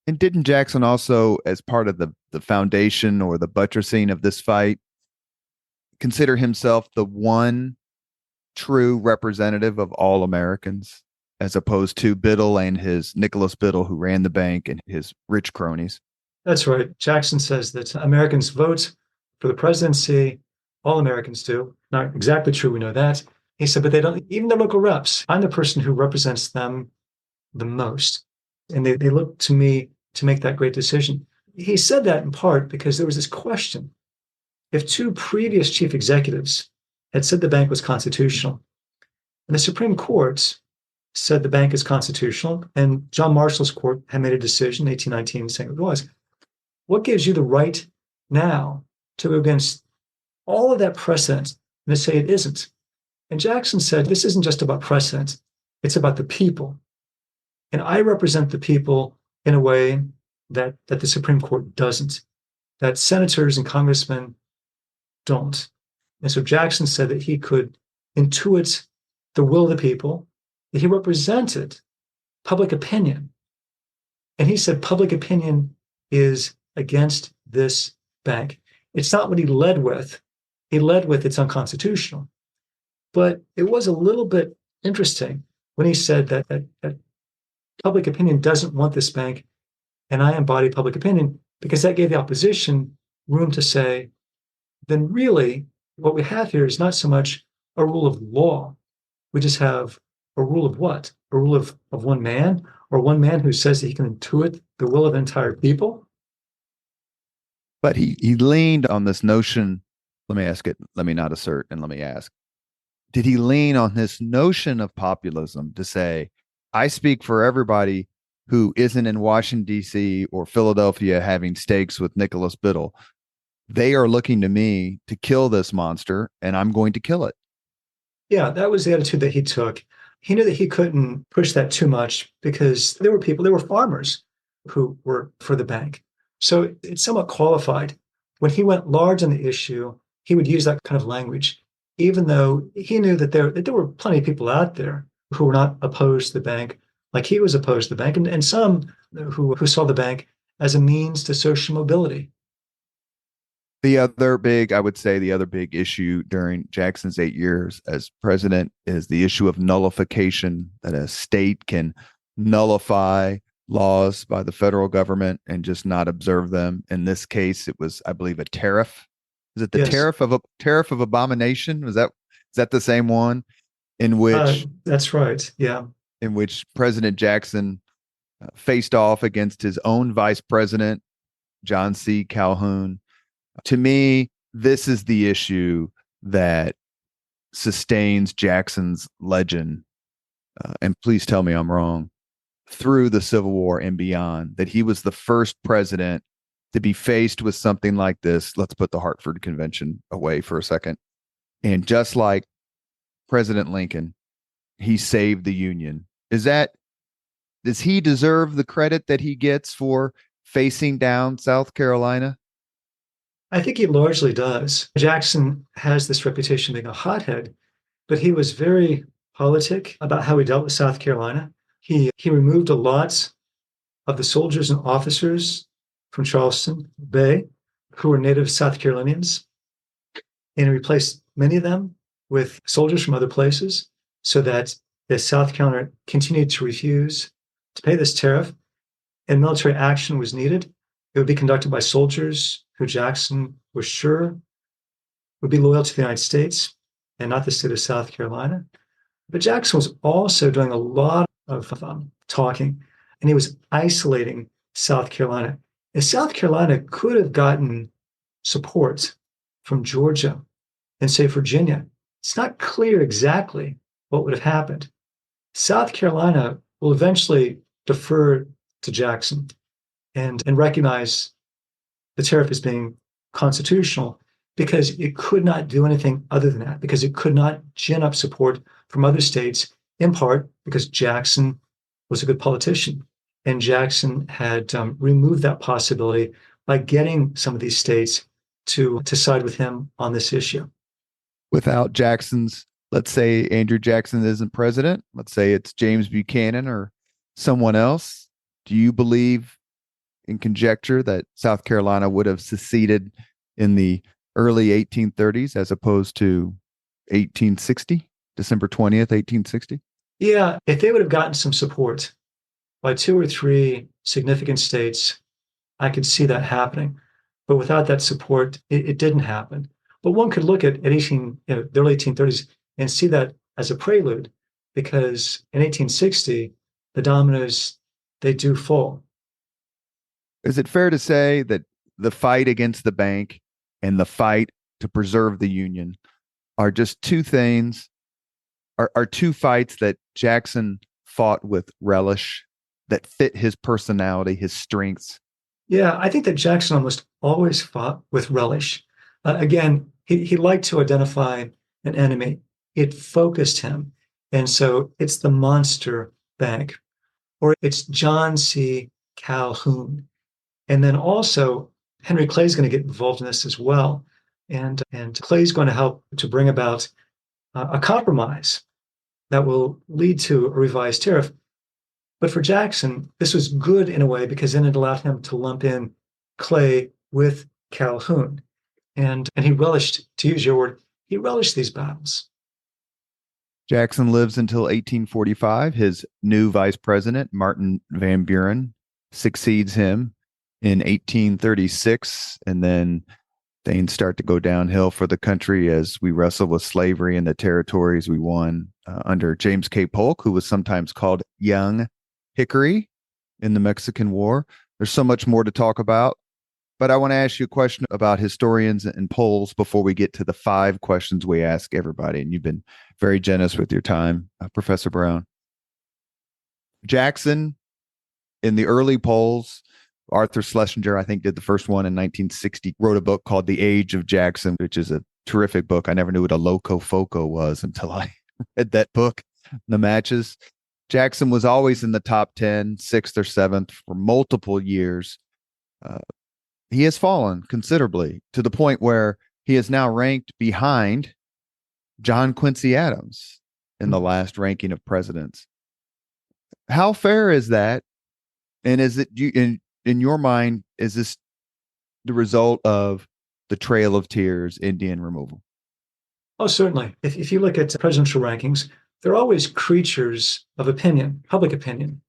And didn't Jackson also, as part of the foundation or the buttressing of this fight, consider himself the one true representative of all Americans, as opposed to Biddle and his Nicholas Biddle, who ran the bank, and his rich cronies? That's right. Jackson says that Americans vote for the presidency. All Americans do. Not exactly true. We know that. He said, but they don't, even their local reps. I'm the person who represents them the most. And they look to me to make that great decision. He said that in part because there was this question. If two previous chief executives had said the bank was constitutional, and the Supreme Court said the bank is constitutional, and John Marshall's court had made a decision in 1819 saying it was, what gives you the right now to go against all of that precedent and to say it isn't? And Jackson said, this isn't just about precedent, it's about the people. And I represent the people in a way that the Supreme Court doesn't, that senators and congressmen don't. And so Jackson said that he could intuit the will of the people, that he represented public opinion. And he said public opinion is against this bank. It's not what he led with. He led with it's unconstitutional. But it was a little bit interesting when he said that public opinion doesn't want this bank, and I embody public opinion, because that gave the opposition room to say, then really what we have here is not so much a rule of law. We just have a rule of what? A rule of one man, or one man who says that he can intuit the will of an entire people? But he leaned on this notion. Let me ask it. Let me not assert, and let me ask. Did he lean on this notion of populism to say, I speak for everybody who isn't in Washington, D.C. or Philadelphia having steaks with Nicholas Biddle? They are looking to me to kill this monster, and I'm going to kill it. Yeah, that was the attitude that he took. He knew that he couldn't push that too much because there were farmers who were for the bank. So it's somewhat qualified. When he went large on the issue, he would use that kind of language, even though he knew that there were plenty of people out there who were not opposed to the bank, like he was opposed to the bank, and some who saw the bank as a means to social mobility. The other big issue during Jackson's 8 years as president is the issue of nullification, that a state can nullify laws by the federal government and just not observe them. In this case, it was, I believe, a tariff. Is it the Yes. tariff of abomination? Is that the same one in which that's right. Yeah. in which President Jackson faced off against his own vice president, John C. Calhoun? To me, this is the issue that sustains Jackson's legend. And please tell me I'm wrong. Through the Civil War and beyond, that he was the first president to be faced with something like this. Let's put the Hartford Convention away for a second. And just like President Lincoln, he saved the Union. Does he deserve the credit that he gets for facing down South Carolina? I think he largely does. Jackson has this reputation being a hothead, but he was very politic about how he dealt with South Carolina. He removed a lot of the soldiers and officers from Charleston Bay who were native South Carolinians, and replaced many of them with soldiers from other places, so that the South Carolina continued to refuse to pay this tariff, and military action was needed. It would be conducted by soldiers who Jackson was sure would be loyal to the United States and not the state of South Carolina. But Jackson was also doing a lot of talking, and he was isolating South Carolina. And South Carolina could have gotten support from Georgia and, say, Virginia. It's not clear exactly what would have happened. South Carolina will eventually defer to Jackson and recognize the tariff as being constitutional, because it could not do anything other than that, because it could not gin up support from other states, in part because Jackson was a good politician. And Jackson had removed that possibility by getting some of these states to side with him on this issue. Without Jackson's, let's say Andrew Jackson isn't president, let's say it's James Buchanan or someone else, do you believe in conjecture that South Carolina would have seceded in the early 1830s as opposed to 1860, December 20th, 1860? Yeah, if they would have gotten some support by two or three significant states I could see that happening. But without that support, it didn't happen. But one could look at 18, the early 1830s and see that as a prelude, because in 1860, the dominoes, they do fall. Is it fair to say that the fight against the bank and the fight to preserve the Union are just two things, are two fights that Jackson fought with relish, that fit his personality, his strengths? Yeah, I think that Jackson almost always fought with relish. Again, he liked to identify an enemy. It focused him. And so it's the monster bank, or it's John C. Calhoun. And then also Henry Clay is going to get involved in this as well. And Clay is going to help to bring about a compromise that will lead to a revised tariff. But for Jackson, this was good in a way because then it allowed him to lump in Clay with Calhoun. And he relished, to use your word, he relished these battles. Jackson lives until 1845. His new vice president, Martin Van Buren, succeeds him in 1836. And then things start to go downhill for the country as we wrestle with slavery in the territories we won under James K. Polk, who was sometimes called Young Hickory in the Mexican War. There's so much more to talk about, but I want to ask you a question about historians and polls before we get to the 5 questions we ask everybody. And you've been very generous with your time, Professor Brown. Jackson, in the early polls, Arthur Schlesinger, I think, did the first one in 1960, wrote a book called The Age of Jackson, which is a terrific book. I never knew what a locofoco was until I read that book, The Matches. Jackson was always in the top 10, 6th or 7th for multiple years. He has fallen considerably to the point where he is now ranked behind John Quincy Adams in the last ranking of presidents. How fair is that? And is it, in your mind, is this the result of the Trail of Tears, Indian removal? Oh, certainly. If you look at presidential rankings, they're always creatures of opinion, public opinion.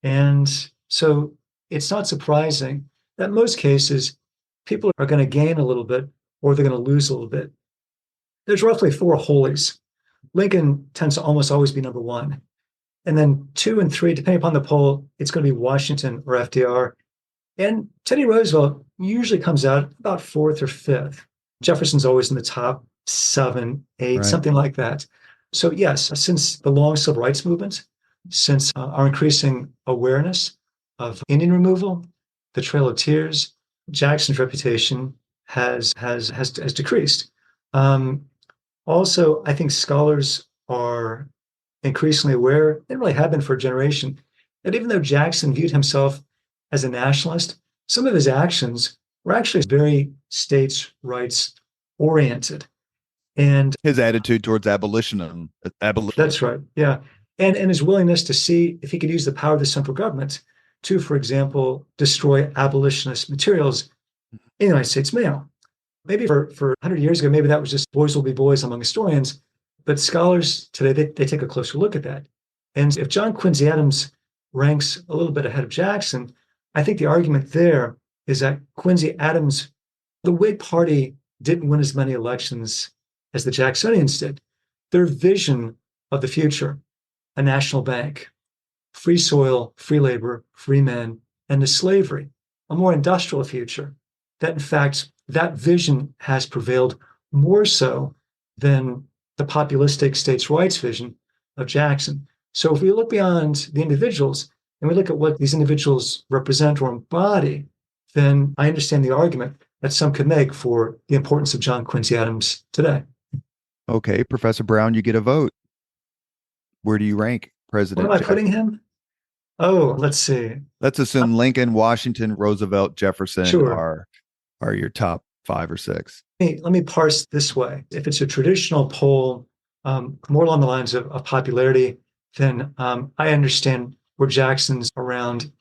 And so it's not surprising that in most cases, people are going to gain a little bit or they're going to lose a little bit. There's roughly 4 holies. Lincoln tends to almost always be number 1. And then 2 and 3, depending upon the poll, it's going to be Washington or FDR. And Teddy Roosevelt usually comes out about 4th or 5th. Jefferson's always in the top 7, 8, right, something like that. So yes, since the long civil rights movement, since our increasing awareness of Indian removal, the Trail of Tears, Jackson's reputation has decreased. Also, I think scholars are increasingly aware, they really have been for a generation, that even though Jackson viewed himself as a nationalist, some of his actions were actually very states' rights oriented. And his attitude towards abolition. That's right. Yeah. And his willingness to see if he could use the power of the central government to, for example, destroy abolitionist materials in the United States mail. Maybe for 100 years ago, maybe that was just boys will be boys among historians. But scholars today, they take a closer look at that. And if John Quincy Adams ranks a little bit ahead of Jackson, I think the argument there is that Quincy Adams, the Whig Party didn't win as many elections as the Jacksonians did. Their vision of the future, a national bank, free soil, free labor, free men, and the slavery, a more industrial future, that in fact, that vision has prevailed more so than the populistic states' rights vision of Jackson. So if we look beyond the individuals and we look at what these individuals represent or embody, then I understand the argument that some could make for the importance of John Quincy Adams today. Okay, Professor Brown, you get a vote. Where do you rank President? Where am I putting him? Oh, let's see. Let's assume Lincoln, Washington, Roosevelt, Jefferson sure. are your top 5 or 6. Let me parse this way. If it's a traditional poll, more along the lines of popularity, then I understand where Jackson's around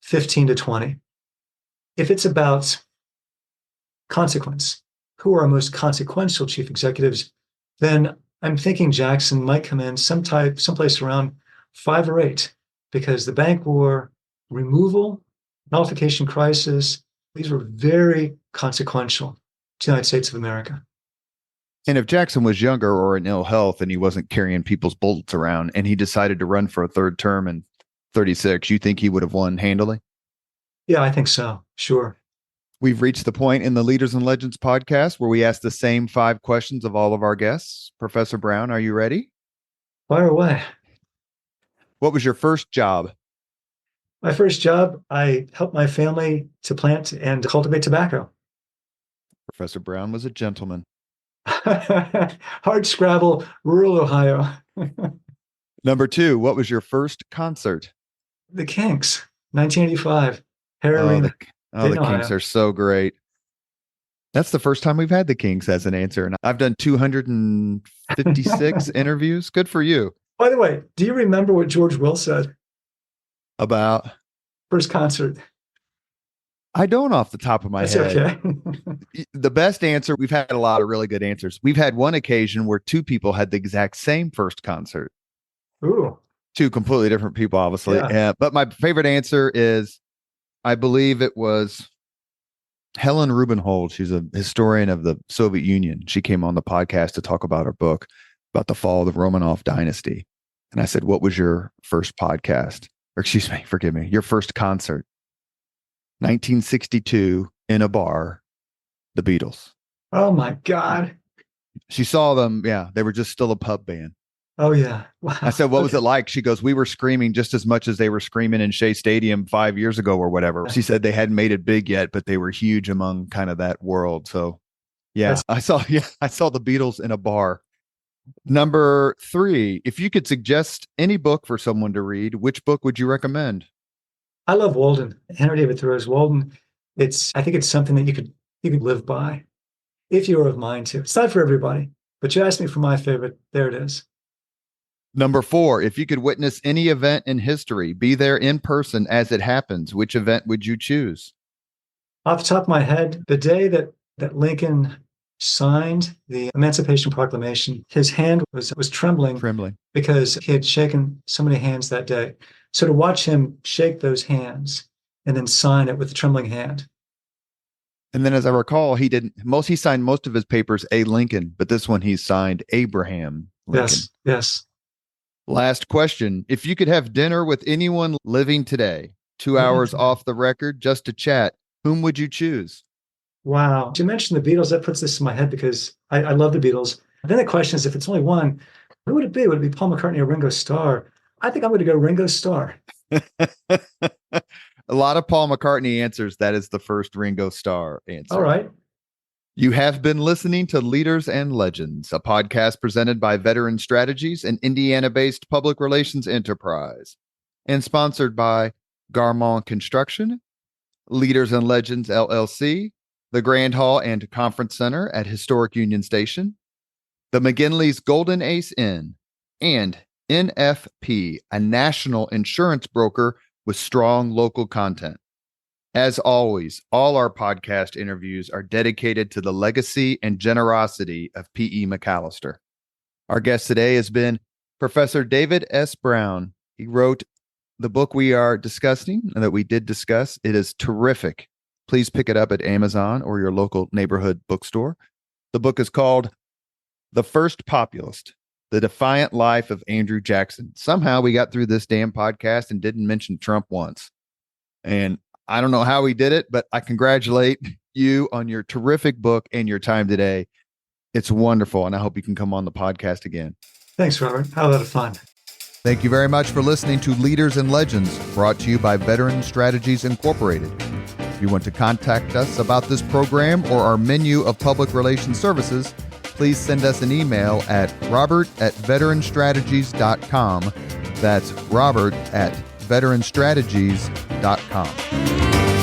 15 to 20. If it's about consequence, who are our most consequential chief executives, then I'm thinking Jackson might come in someplace around 5 or 8, because the bank war removal nullification crisis. These were very consequential to the United States of America. And if Jackson was younger or in ill health and he wasn't carrying people's bullets around and he decided to run for a third term in 36, you think he would have won handily? Yeah, I think so. Sure. We've reached the point in the Leaders and Legends podcast where we ask the same 5 questions of all of our guests. Professor Brown, are you ready? Fire away. What was your first job? My first job, I helped my family to plant and cultivate tobacco. Professor Brown was a gentleman. Hard scrabble, rural Ohio. Number 2, what was your first concert? The Kinks, 1985. Arena. The Kinks are so great. That's the first time we've had the Kinks as an answer. And I've done 256 interviews. Good for you. By the way, do you remember what George Will said? About? First concert. I don't off the top of my head. Okay. The best answer, we've had a lot of really good answers. We've had one occasion where 2 people had the exact same first concert. Ooh. 2 completely different people, obviously. Yeah. But my favorite answer is, I believe it was Helen Rubenhold. She's a historian of the Soviet Union. She came on the podcast to talk about her book about the fall of the Romanov dynasty. And I said, what was your first podcast? Or excuse me, forgive me, your first concert? 1962 in a bar, the Beatles. Oh my God. She saw them. Yeah, they were just still a pub band. Oh yeah. Wow. I said, what was it like? She goes, we were screaming just as much as they were screaming in Shea Stadium 5 years ago or whatever. She said they hadn't made it big yet, but they were huge among kind of that world. So yeah, I saw the Beatles in a bar. Number 3, if you could suggest any book for someone to read, which book would you recommend? I love Walden. Henry David Thoreau's Walden. I think it's something that you could live by if you were of mind to. It's not for everybody, but you asked me for my favorite. There it is. Number 4, if you could witness any event in history, be there in person as it happens, which event would you choose? Off the top of my head, the day that Lincoln signed the Emancipation Proclamation, his hand was trembling because he had shaken so many hands that day. So to watch him shake those hands and then sign it with a trembling hand. And then as I recall, he signed most of his papers A. Lincoln, but this one he signed Abraham Lincoln. Yes. Last question. If you could have dinner with anyone living today, 2 hours off the record, just to chat, whom would you choose? Wow. You mentioned the Beatles. That puts this in my head because I love the Beatles. And then the question is, if it's only one, who would it be? Would it be Paul McCartney or Ringo Starr? I think I'm going to go Ringo Starr. A lot of Paul McCartney answers. That is the first Ringo Starr answer. All right. You have been listening to Leaders and Legends, a podcast presented by Veteran Strategies, an Indiana-based public relations enterprise, and sponsored by Garmont Construction, Leaders and Legends, LLC, the Grand Hall and Conference Center at Historic Union Station, the McGinley's Golden Ace Inn, and NFP, a national insurance broker with strong local content. As always, all our podcast interviews are dedicated to the legacy and generosity of P.E. McAllister. Our guest today has been Professor David S. Brown. He wrote the book we are discussing and that we did discuss. It is terrific. Please pick it up at Amazon or your local neighborhood bookstore. The book is called The First Populist, The Defiant Life of Andrew Jackson. Somehow we got through this damn podcast and didn't mention Trump once. And I don't know how we did it, but I congratulate you on your terrific book and your time today. It's wonderful, and I hope you can come on the podcast again. Thanks, Robert. How a lot of fun. Thank you very much for listening to Leaders and Legends, brought to you by Veteran Strategies Incorporated. If you want to contact us about this program or our menu of public relations services, please send us an email at robert@veteranstrategies.com. That's robert@veteranstrategies.com.